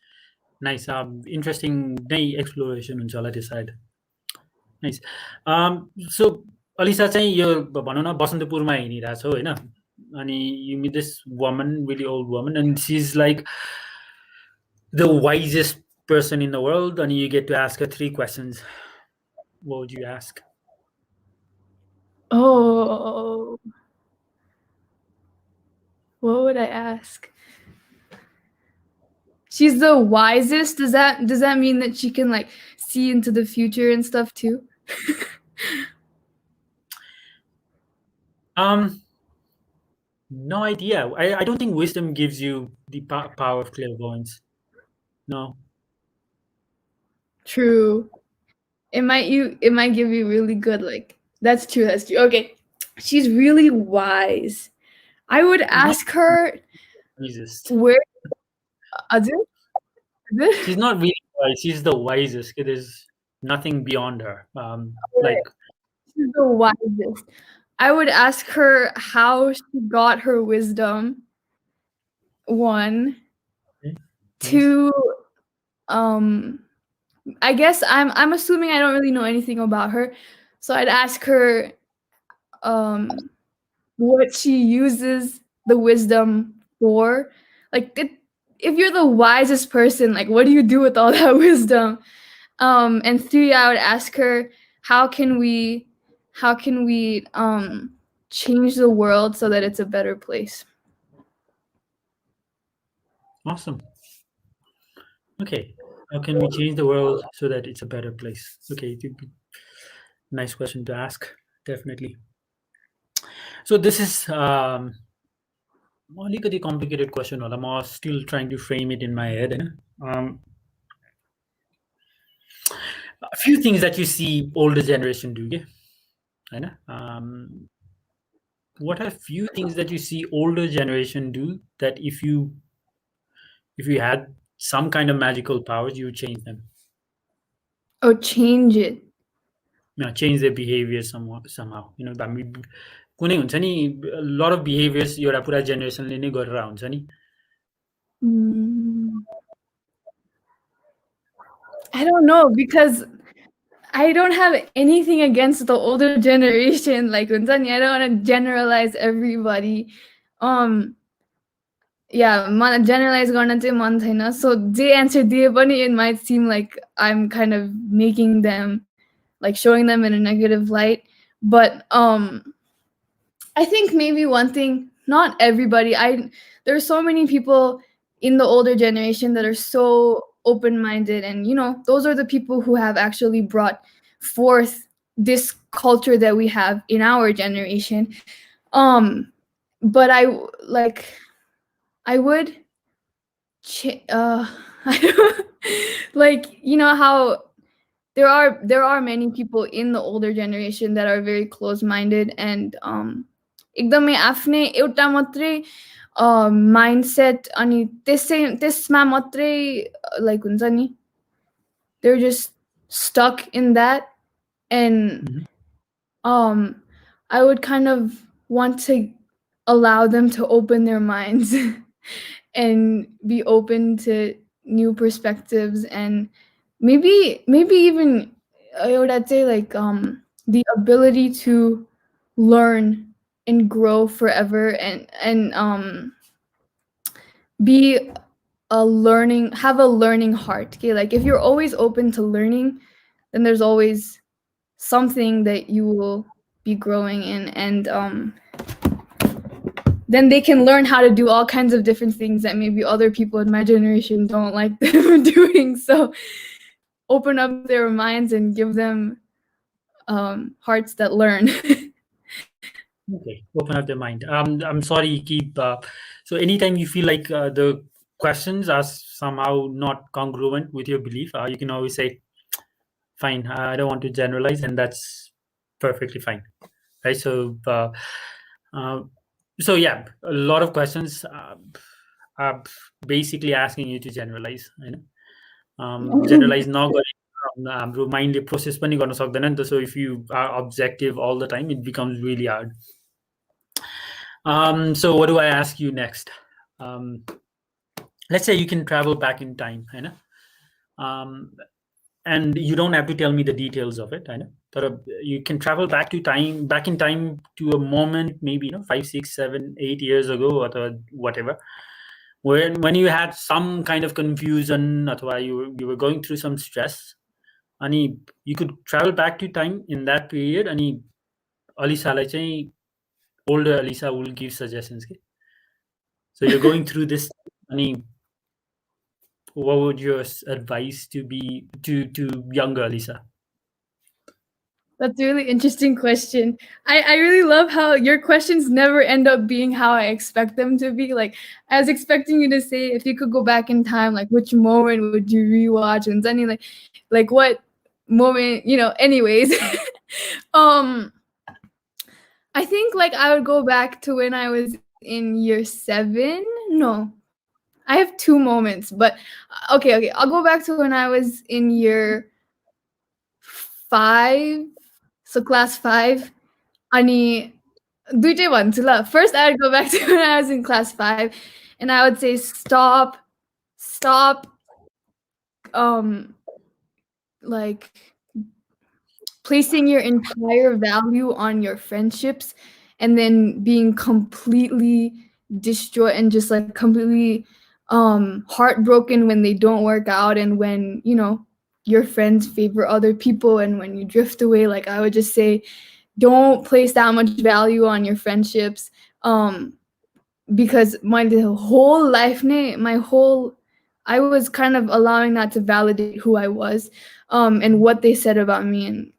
Interesting नै exploration हुन्छ होला त्यो सायद. Nice. So Alyssa चाहिँ यो भनौँ न बसन्तपुरमा हिँडिरहेको छौ होइन, अनि you meet this woman, really old woman, and she's like the wisest person in the world, and you get to ask her 3 questions. What would you ask? Oh, what would I ask? She's the wisest. Does that mean that she can like see into the future and stuff too? No idea. I don't think wisdom gives you the power of clairvoyance. No. True. It might give you really good like that's true. Okay. She's really wise. I would She's not ask her wisest. where She's not really wise. She's the wisest. There's nothing beyond her. Like she's the wisest. I would ask her how she got her wisdom. 1. Okay, 2, I guess I'm assuming I don't really know anything about her, so I'd ask her what she uses the wisdom for. Like if you're the wisest person, like what do you do with all that wisdom? And 3, I would ask her how can we change the world so that it's a better place. awesome. Okay. How can we change the world so that it's a better place? Okay, nice question to ask. Definitely. So this is अलिकति complicated question होला. I'm still trying to frame it in my head. A few things that you see older generation do. What are few things that you see older generation do that if you had some kind of magical powers, you would change them? Oh, change it. Change their behavior somehow. कुनै हुन्छ नि a lot of behaviors एउटा पुरा जेनेरेसनले नै गरेर हुन्छ नि. I don't know because I don't have anything against the older generation. Like I don't want to generalize everybody. Yeah, generalize गर्न चाहिँ मन छैन. So जे answer दिए पनि it might seem like I'm kind of making them, like showing them in a negative light. But I think maybe one thing, not everybody. There's so many people in the older generation that are so open-minded, and those are the people who have actually brought forth this culture that we have in our generation. But I would like how there are many people in the older generation that are very close-minded and एकदमै आफ्नै एउटा मात्रै mindset अनि त्यसमा मात्रै like हुन्छ नि, they're just stuck in that, and I would kind of want to allow them to open their minds and be open to new perspectives, and maybe even I would say like the ability to learn and grow forever, and have a learning heart. Okay, like if you're always open to learning, then there's always something that you will be growing in, and then they can learn how to do all kinds of different things that maybe other people in my generation don't like them doing. So open up their minds and give them hearts that learn. Okay, open up their mind. I'm sorry, keep. So anytime you feel like the questions are somehow not congruent with your belief, you can always say, "Fine, I don't want to generalize," and that's perfectly fine, right? So, so yeah, a lot of questions are basically asking you to generalize. Generalize नगरेर हाम्रो माइन्डले process पनि गर्न सक्दैन नि त. So if you are objective all the time, it becomes really hard. So what do I ask you next? let's say you can travel back in time, and you don't have to tell me the details of it, but you can travel back in time to a moment, maybe 5, 6, 7, 8 years ago, or whatever, when you had some kind of confusion, or you were going through some stress, and you could travel back to time in that period, and Alisa चाहिँ older Alisa will give suggestions. Okay? So you're going through this, and what would your advice to be to younger Alisa? That's a really interesting question. I really love how your questions never end up being how I expect them to be. Like, I was expecting you to say, if you could go back in time, like which moment would you rewatch? And then like what moment, anyways. um I think like I would go back to when I was in year 7. No. I have 2 moments, but okay. I'll go back to when I was in year 5, so class 5. Ani दुईटै भन्छु ल. First, I would go back to when I was in class 5, and I would say stop, like placing your entire value on your friendships, and then being completely destroyed and just like completely heartbroken when they don't work out, and when your friends favor other people, and when you drift away. Like, I would just say, don't place that much value on your friendships, because my whole life, I was kind of allowing that to validate who I was, and what they said about me and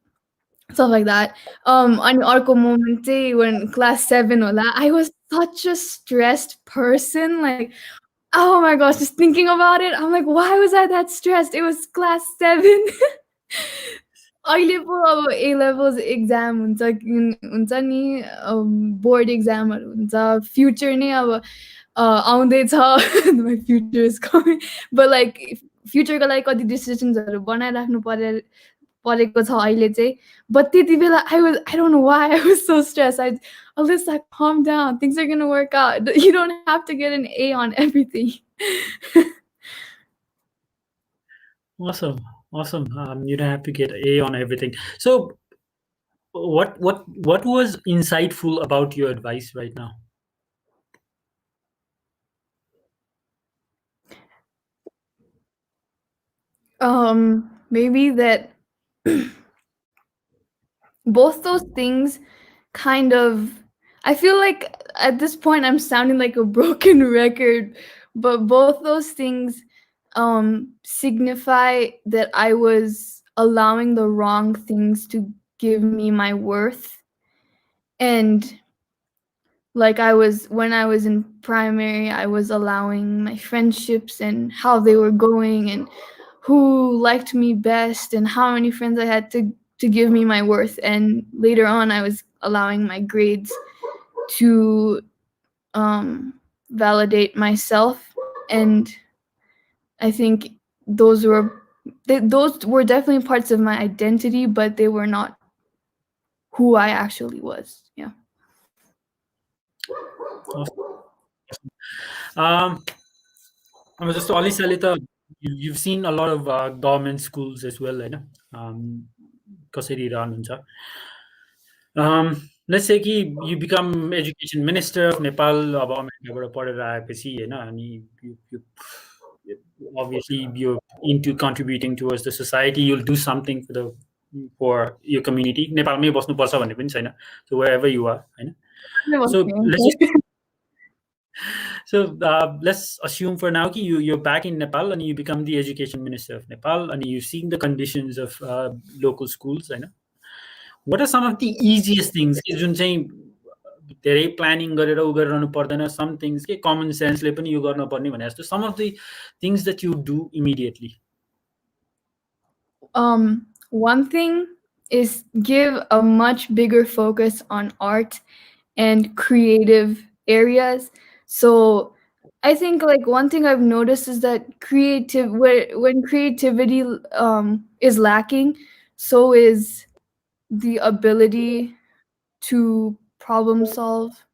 stuff like that. Ani अर्को moment चाहिँ when class 7 होला, I was such a stressed person. Like, oh my gosh, just thinking about it, I'm like, why was I that stressed? It was class 7. अहिले पो अब A levels exam हुन्छ नि, board एक्जामहरू हुन्छ, future नै अब आउँदैछ. My future is coming, but like फ्युचरको लागि कति डिसिजन्सहरू बनाइराख्नु परेको छ अहिले चाहिँ. But त्यति बेला I don't know why I was so stressed. Alyssa, calm down, things are gonna work out. You don't have to get an A on everything. Awesome. You don't have to get A on everything. So what was insightful about your advice right now? Maybe that both those things kind of, I feel like at this point I'm sounding like a broken record, but both those things signify that I was allowing the wrong things to give me my worth. And like when I was in primary, I was allowing my friendships and how they were going, and who liked me best, and how many friends I had to give me my worth. And later on, I was allowing my grades to validate myself. And I think those were definitely parts of my identity, but they were not who I actually was. Yeah. Just Alisa, you've seen a lot of government schools as well, कसरी run हुन्छ. Let's say कि you become education minister of Nepal, अब अमेरिकाबाट पढेर आएपछि, अनि obviously you're into contributing towards the society, you'll do something for your community. नेपालमै बस्नुपर्छ भन्ने पनि छैन, so wherever you are, So let's assume for now that you're back in Nepal and you become the education minister of Nepal, and you've seen the conditions of local schools. What are some of the easiest things? धेरै planning गरेर उ गरिरहनु पर्दैन, some things के common sense ले पनि यो गर्न पर्ने भने जस्तो, some of the things that you do immediately. One thing is give a much bigger focus on art and creative areas. So I think like one thing I've noticed is that when creativity is lacking, so is the ability to problem solve.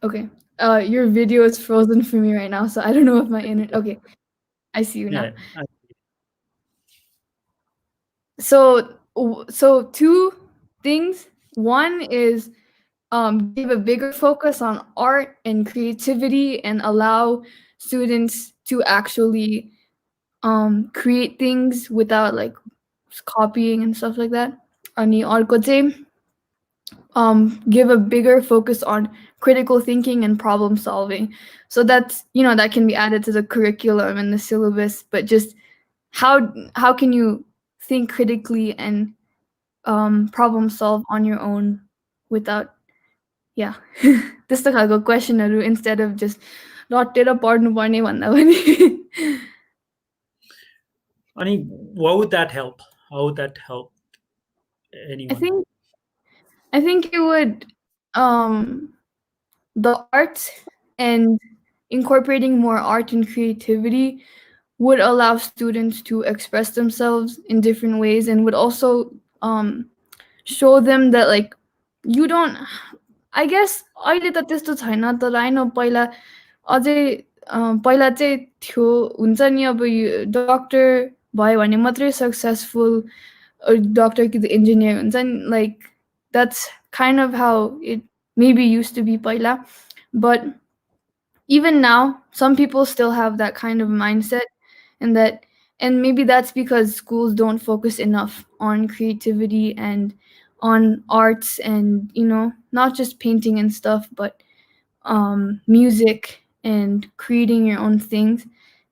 Okay. Your video is frozen for me right now, so I don't know if my internet. Okay, I see you now. Yeah. So two things. One is give a bigger focus on art and creativity and allow students to actually create things without like copying and stuff like that. Ani अर्को चाहिँ give a bigger focus on critical thinking and problem solving. So that's, that can be added to the curriculum and the syllabus, but just how can you think critically and problem solve on your own without, yeah. त्यस्तो खालको क्वेसनहरू instead of just रटेर पढ्नुपर्ने भन्दा पनि. Ani, what would that help? How would that help anyone? I think it would the art and incorporating more art and creativity would allow students to express themselves in different ways and would also show them that like you don't, I guess अहिले त त्यस्तो छैन तर I know पहिला अझै पहिला चाहिँ थियो हुन्छ नि अब यो डक्टर भयो भने मात्रै सक्सेसफुल डक्टर कि त इन्जिनियर हुन्छ नि like that's kind of how it maybe used to be पहिला, but even now some people still have that kind of mindset and maybe that's because schools don't focus enough on creativity and on arts and not just painting and stuff but music and creating your own things.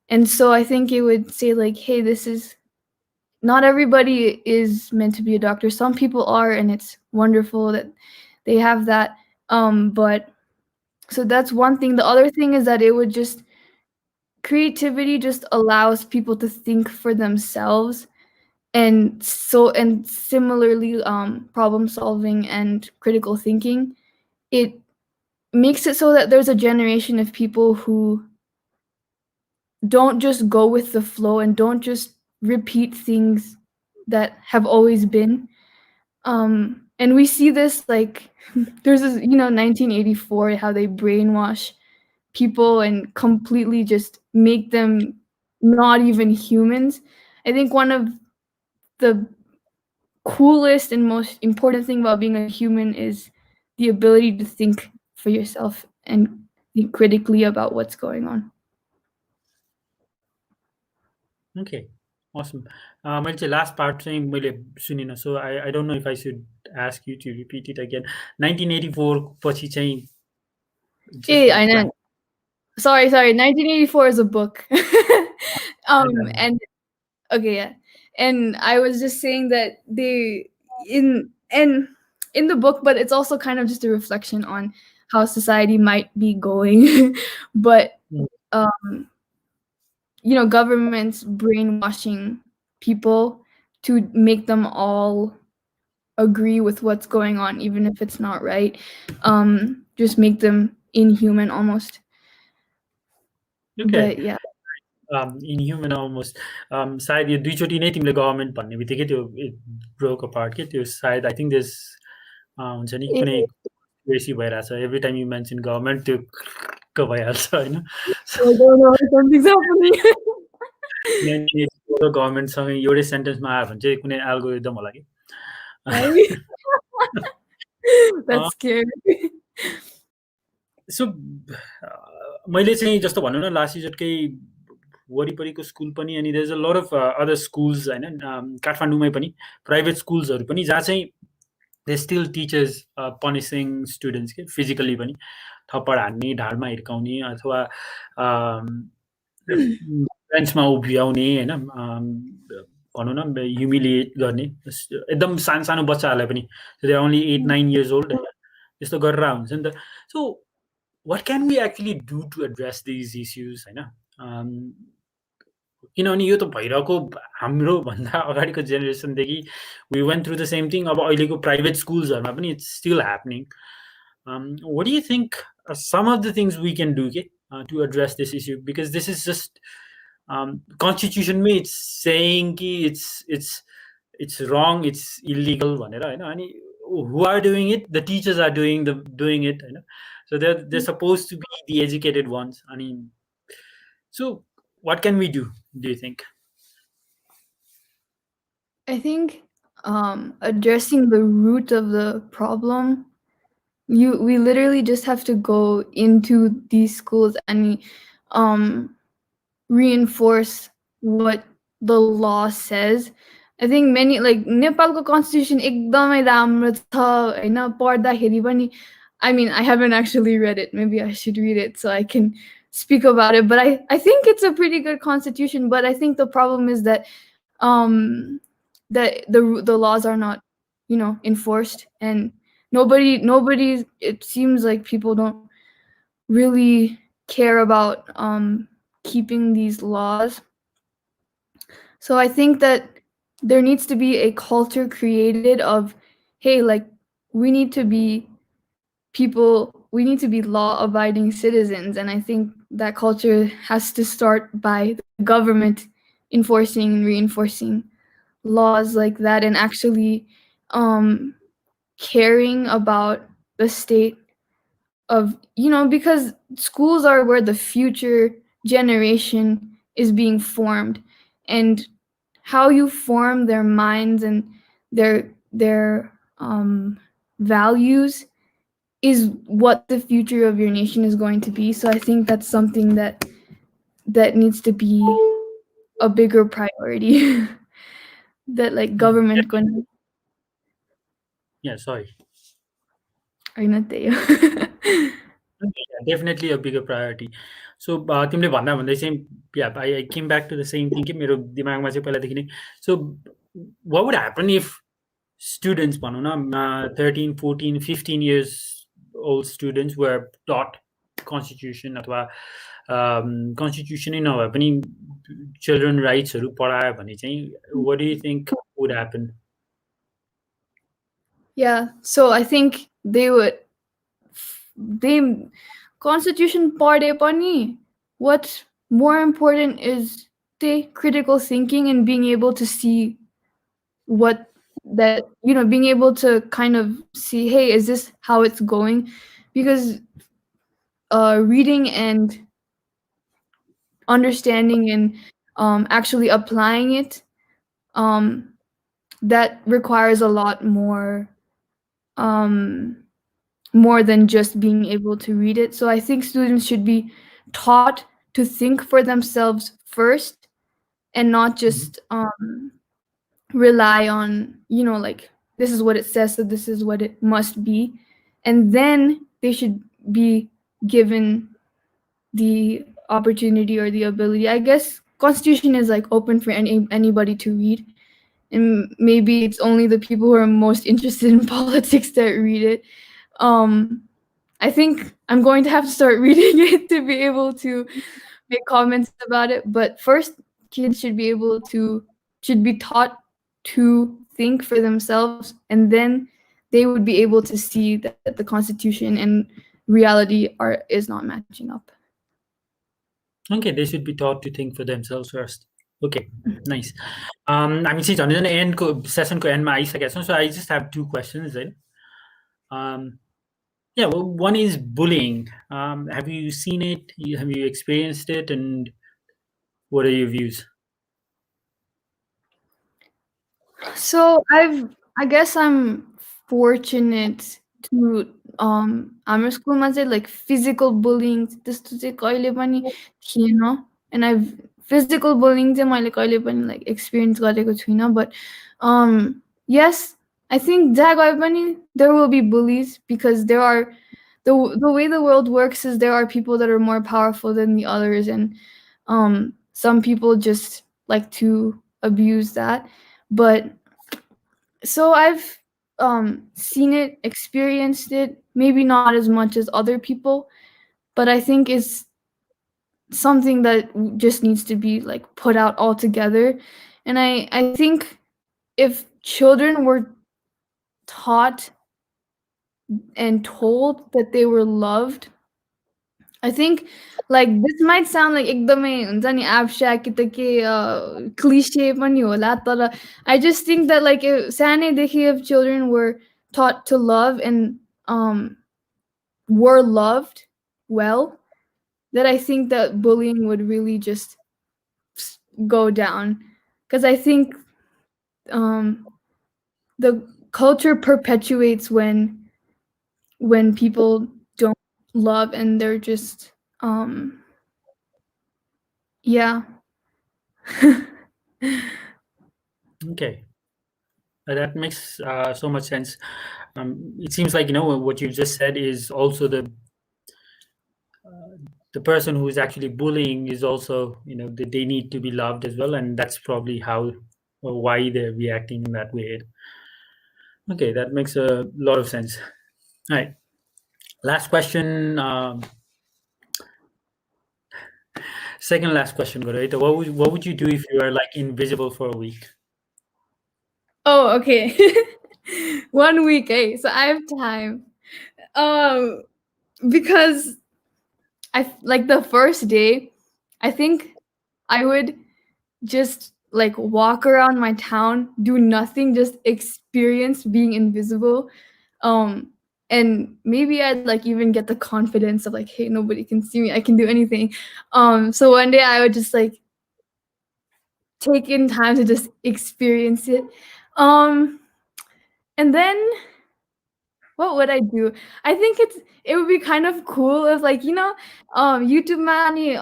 And so I think it would say like, hey, this is not everybody is meant to be a doctor. Some people are, and it's wonderful that they have that. But so that's one thing. The other thing is that it would just creativity just allows people to think for themselves, and similarly problem solving and critical thinking, it makes it so that there's a generation of people who don't just go with the flow and don't just repeat things that have always been. And we see this like there's this 1984, how they brainwash people and completely just make them not even humans. I think one of the coolest and most important thing about being a human is the ability to think for yourself and think critically about what's going on. Okay, awesome. मैले चाहिँ last part चाहिँ मैले सुनिनँ, so I don't know if I should ask you to repeat it again. 1984 पछि चाहिँ Hey, I know. Sorry. 1984 is a book. And okay, yeah. And I was just saying that they in the book, but it's also kind of just a reflection on how society might be going. But governments brainwashing people to make them all agree with what's going on, even if it's not right. Just make them inhuman almost. Okay. But yeah. Inhuman almost. सायद यो दुईचोटि नै तिमीले government भन्ने बित्तिकै त्यो it broke apart के त्यो सायद I think this हुन्छ नि कुनै बेसी भइरहेछ every time you mention government त्यो भइहाल्छ होइन गभर्मेन्टसँग एउटै सेन्टेन्समा आयो भने चाहिँ कुनै एल्गोरिदम होला कि That's scary. सो मैले चाहिँ जस्तो भनौँ न लास्ट इयरकै वरिपरिको स्कुल पनि अनि there is a lot of other schools होइन काठमाडौँमै पनि प्राइभेट स्कुल्सहरू पनि जहाँ चाहिँ दे स्टिल टिचर्स पनिसिङ स्टुडेन्ट्स के फिजिकली पनि थप्पड हान्ने ढाडमा हिर्काउने अथवा बेन्चमा उभ्याउने होइन भनौँ न ह्युमिलिएट गर्ने एकदम सानो सानो बच्चाहरूलाई पनि दे ओन्ली 8-9 years old यस्तो गरेर हुन्छ नि त. सो what can we actually do to address these issues होइन किनभने यो त भइरहेको हाम्रो भन्दा अगाडिको जेनेरेसनदेखि we went through the same thing. अब अहिलेको प्राइभेट स्कुल्सहरुमा पनि it's still happening. What do you think are some of the things we can do to address this issue? Because this is just constitution may it's saying कि it's wrong, it's illegal भनेर हैन अनि who are doing it? The teachers are doing it Hahn. So they're supposed to be the educated ones. I mean, so what can we do you think? I think addressing the root of the problem, we literally just have to go into these schools and reinforce what the law says. I think many like Nepalको constitution एकदमै राम्रो छ हैन पढ्दाखेरि पनि. I mean, I haven't actually read it. Maybe I should read it so I can speak about it. But I think it's a pretty good constitution. But I think the problem is that that the laws are not, enforced, and nobody. It seems like people don't really care about keeping these laws. So I think that there needs to be a culture created of, hey, like we need to be we need to be law-abiding citizens, and I think that culture has to start by the government enforcing and reinforcing laws like that, and actually caring about the state of, because schools are where the future generation is being formed, and how you form their minds and their values is what the future of your nation is going to be. So I think that's something that needs to be a bigger priority. That like government going. Yeah, sorry. Are not there. Definitely a bigger priority. So तिमीले भन्दा भन्दै चाहिँ yeah, I came back to the same thing कि मेरो दिमागमा चाहिँ पहिलादेखि नै. So what would happen if students भनौँ न 13, 14, 15 years old students were taught constitution अथवा constitution नै नभए पनि children rights-हरु पढायो भने चाहिँ what do you think would happen? Yeah, so I think they constitution पढे पनि what's more important is critical thinking and being able to see what that, being able to kind of see, hey, is this how it's going? Because reading and understanding and actually applying it, that requires a lot more than just being able to read it. So I think students should be taught to think for themselves first, and not just rely on, like this is what it says, so this is what it must be, and then they should be given the opportunity or the ability. I guess constitution is like open for anybody to read, and maybe it's only the people who are most interested in politics that read it. I think I'm going to have to start reading it to be able to make comments about it. But first, kids should be taught to think for themselves, and then they would be able to see that the constitution and reality is not matching up. Okay, they should be taught to think for themselves first. Okay, nice. हामी चाहिँ झन् झन् एन्डको सेसनको एन्डमा आइसकेका छौँ. So I just have two questions then. Yeah, well, one is bullying. Have you seen it? Have you experienced it? And what are your views? So I guess I'm fortunate to हाम्रो स्कुलमा चाहिँ like physical bullying त्यस्तो चाहिँ कहिले पनि थिएन, and I've physical bullying चाहिँ मैले कहिले पनि like experience गरेको छुइनँ. But yes, I think जहाँ गए पनि there will be bullies, because there are the way the world works is there are people that are more powerful than the others, and some people just like to abuse that. But so I've seen it, experienced it, maybe not as much as other people, but I think it's something that just needs to be like put out altogether. And I think if children were taught and told that they were loved, I think like this might sound like एकदमै हुन्छ नि abstract कि त के cliche पनि होला, तर I just think that like सानैदेखि if children were taught to love and were loved well, that I think that bullying would really just go down. Because I think the culture perpetuates when people don't love and they're just yeah. Okay, that makes so much sense. It seems like, you know, what you just said is also the person who is actually bullying is also, you know, they need to be loved as well, and that's probably how or why they're reacting in that way. Okay, that makes a lot of sense. All right, last question. Second last question, right? What would you do if you were like invisible for a week? Oh, okay. 1 week, eh? So I have time. Because like the first day, I think I would just like walk around my town, do nothing, just experience being invisible. Um, and maybe I'd like even get the confidence of like, hey, nobody can see me. I can do anything. So one day I would just like take in time to just experience it. Um, and then what would I do? I think it would be kind of cool if like, YouTube मा अनि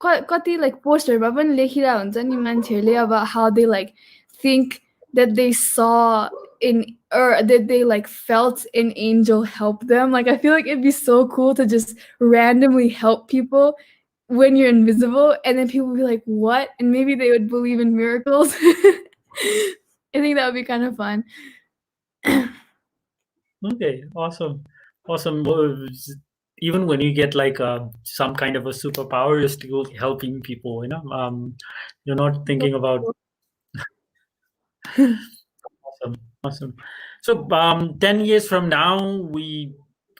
कति like poster मा पनि लेखिरहेको हुन्छ नि मान्छेहरूले about how they like think that they saw in or that they like felt an angel help them. Like I feel like it'd be so cool to just randomly help people when you're invisible, and then people would be like, "What?" And maybe they would believe in miracles. I think that would be kind of fun. Okay, awesome, awesome. Well, even when you get like some kind of a superpower, you're still helping people. You know, you're not thinking about. Awesome, awesome. So 10 years from now, we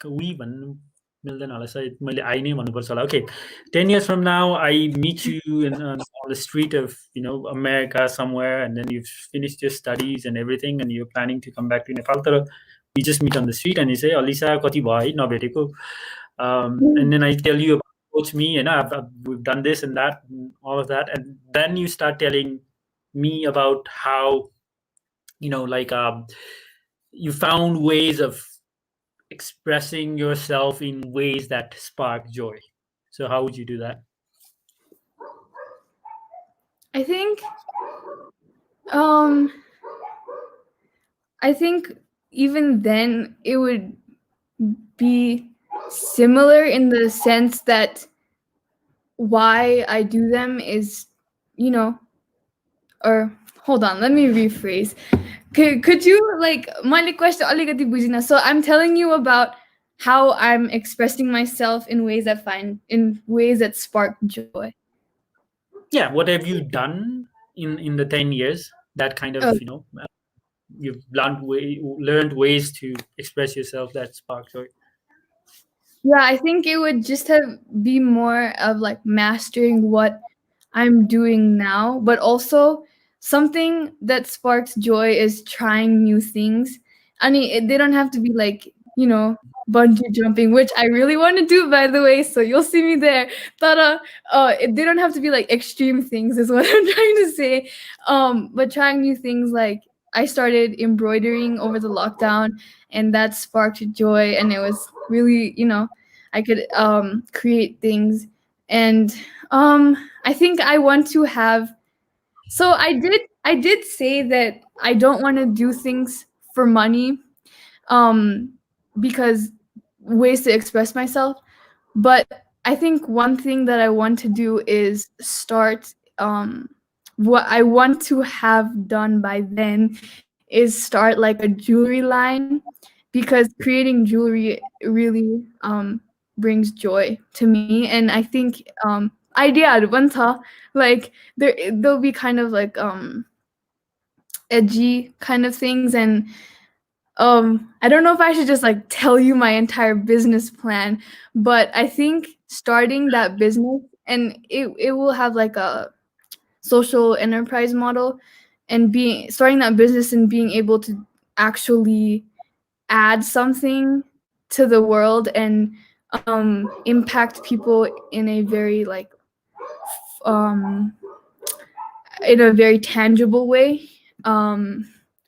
भन्नु मिल्दैन होला सायद मैले I नै भन्नुपर्छ होला. Okay, 10 years from now, I meet you on the street of, you know, America somewhere, and then you've finished your studies and everything, and you're planning to come back to Nepal. तर we just meet on the street, and you say, Alyssa, कति भयो है नभेटेको? And then I tell you about coach me, and we've done this and that, and all of that, and then you start telling me about how, you know, like you found ways of expressing yourself in ways that spark joy. So how would you do that? I think even then it would be similar in the sense that why I do them is, or hold on, let me rephrase. Could you like my question aligati bujina? So I'm telling you about how I'm expressing myself in ways that spark joy. Yeah, what have you done in the 10 years that kind of, you know, you've learned ways to express yourself that spark joy? Yeah, I think it would just be more of like mastering what I'm doing now, but also something that sparks joy is trying new things. I mean, they don't have to be like, bungee jumping, which I really want to do, by the way, so you'll see me there. But they don't have to be like extreme things is what I'm trying to say. But trying new things, like I started embroidering over the lockdown, and that sparked joy, and it was really, I could create things. And I think I want to have, so I did say that I don't want to do things for money, because ways to express myself. But I think one thing that I want to do is start, what I want to have done by then is start like a jewelry line, because creating jewelry really brings joy to me. And I think idea like there'll be kind of like edgy kind of things. And I don't know if I should just like tell you my entire business plan, but I think starting that business, and it will have like a social enterprise model, and starting that business and being able to actually add something to the world and impact people in a very like in a very tangible way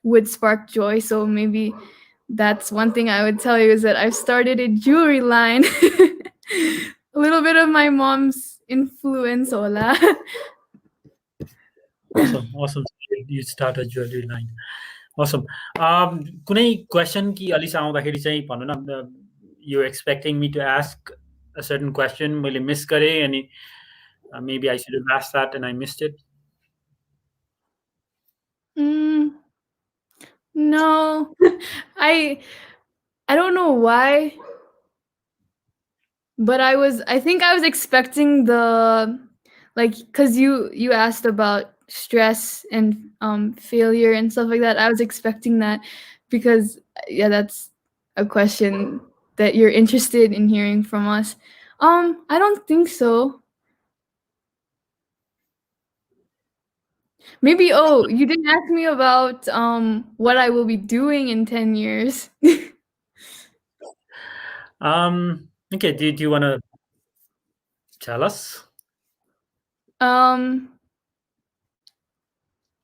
would spark joy. So maybe that's one thing I would tell you is that I've started a jewelry line. A little bit of my mom's influence, hola. Awesome. You start a jewelry line. Awesome. कुनै question कि Alisa आउँदाखेरि चाहिँ भन्नु न, you expecting me to ask a certain question, मैले miss गरेँ अनि maybe I should have asked that and I missed it. No, I don't know why, but I think I was expecting the because you asked about stress and failure and stuff like that. I was expecting that because that's a question that you're interested in hearing from us. I don't think so. Maybe you didn't ask me about what I will be doing in 10 years. Okay, do you want to tell us?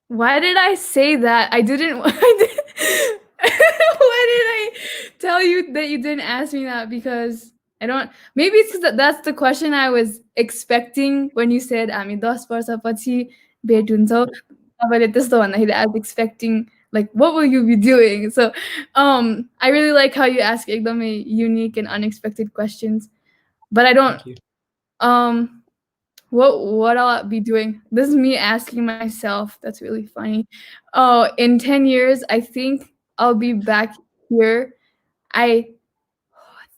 Why did I say that? I didn't. Why did I tell you that you didn't ask me that? Because I don't. Maybe it's because that's the question I was expecting when you said, "Ami 10 वर्षपछि भेट हुन्छ." तपाईँले त्यस्तो भन्दाखेरि I was expecting like, what will you be doing? So, I really like how you ask एकदमै unique and unexpected questions, but I don't. What I'll be doing? This is me asking myself. That's really funny. Oh, in 10 years, I think I'll be back here. I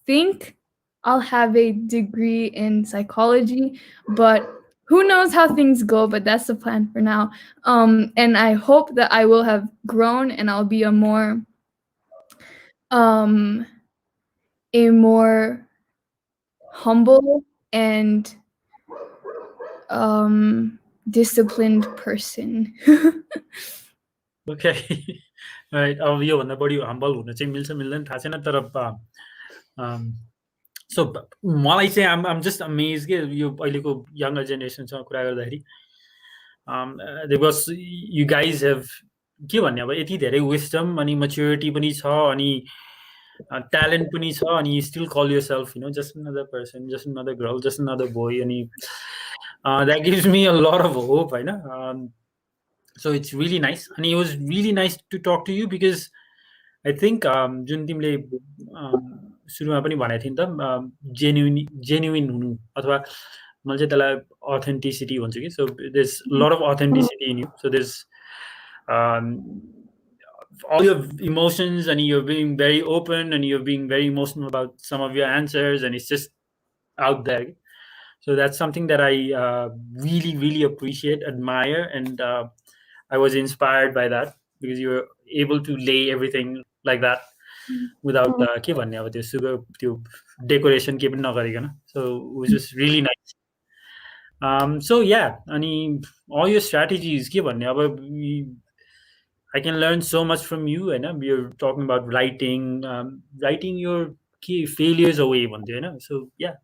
think I'll have a degree in psychology, but who knows how things go, but that's the plan for now. And I hope that I will have grown and I'll be a more humble and disciplined person. Okay. Right. अब योभन्दा बढी humble हुन चाहिँ मिल्छ मिल्दैन थाहा छैन, तर सो मलाई चाहिँ I'm just amazed के यो अहिलेको यङ्गर जेनेरेसनसँग कुरा गर्दाखेरि बिकज you guys have के भन्ने अब यति धेरै विस्डम अनि मेच्योरिटी पनि छ अनि ट्यालेन्ट पनि छ अनि still call yourself just another person, just another girl, just another boy, अनि that gives me a lot of hope होइन. So it's really nice and it was really nice to talk to you because I think जुन तिमीले सुरुमा पनि भनेको थियौ नि त genuine हुनु अथवा मैले चाहिँ त्यसलाई अथेन्टिसिटी भन्छु कि. So there's a lot of authenticity in you. So there's all your emotions and you're being very open and you're being very emotional about some of your answers and it's just out there. So that's something that I really, really appreciate, admire, and I was inspired by that because you were able to lay everything like that without के भन्ने अब त्यो sugar त्यो decoration के पनि नगरिकन. So it was just really nice. So yeah, अनि all your strategies के भन्ने अब I can learn so much from you होइन. You're talking about writing your के failures away भन्थ्यो होइन. So yeah,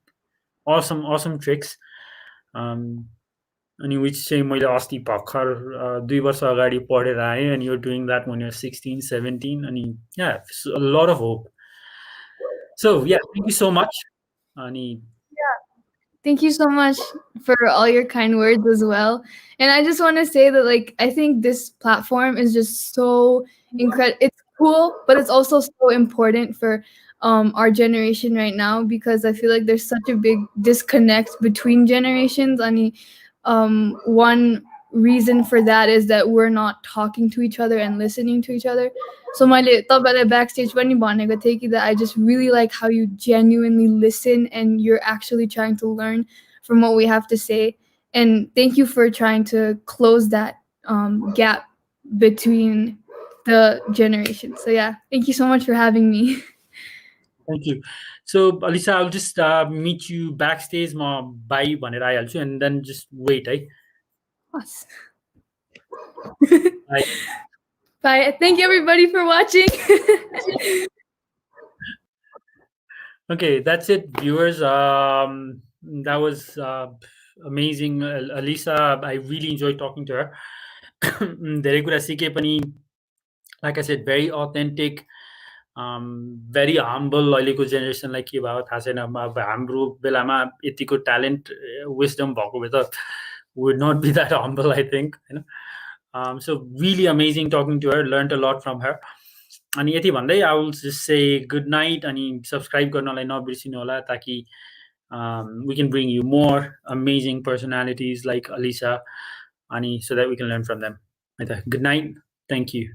awesome tricks. अनि which चाहिँ मैले अस्ति भर्खर 2 वर्ष अगाडि पढेर आएँ and you're doing that when you're 16, 17 अनि yeah, a lot of hope. So yeah, thank you so much. अनि Thank you so much for all your kind words as well. And I just want to say that I think this platform is just so incredible. It's cool, but it's also so important for our generation right now because I feel like there's such a big disconnect between generations. I mean, one reason for that is that we're not talking to each other and listening to each other. So मैले तपाईलाई backstage पनि भनेको थिएँ कि that I just really like how you genuinely listen and you're actually trying to learn from what we have to say. And thank you for trying to close that gap between the generations. So yeah, thank you so much for having me. Thank you. So Alyssa, I'll just meet you backstage म bye भनेर आइहाल्छु and then just wait है. Yes. Bye. Bye. Thank you everybody for watching. Okay, that's it, viewers. That was amazing. Alyssa, I really enjoyed talking to her. धेरै कुरा सिके पनि, like I said, very authentic, very humble. अहिलेको जेनेरेसनलाई के भयो थाहा छैन. अब हाम्रो बेलामा यतिको ट्यालेन्ट विजडम भएको भए त would not be that humble, I think. So really amazing talking to her. Learned a lot from her. अनि यति भन्दै I will just say good night अनि subscribe गर्नलाई नबिर्सिनु होला ताकि we can bring you more amazing personalities like Alyssa, so that we can learn from them. Good night. Thank you.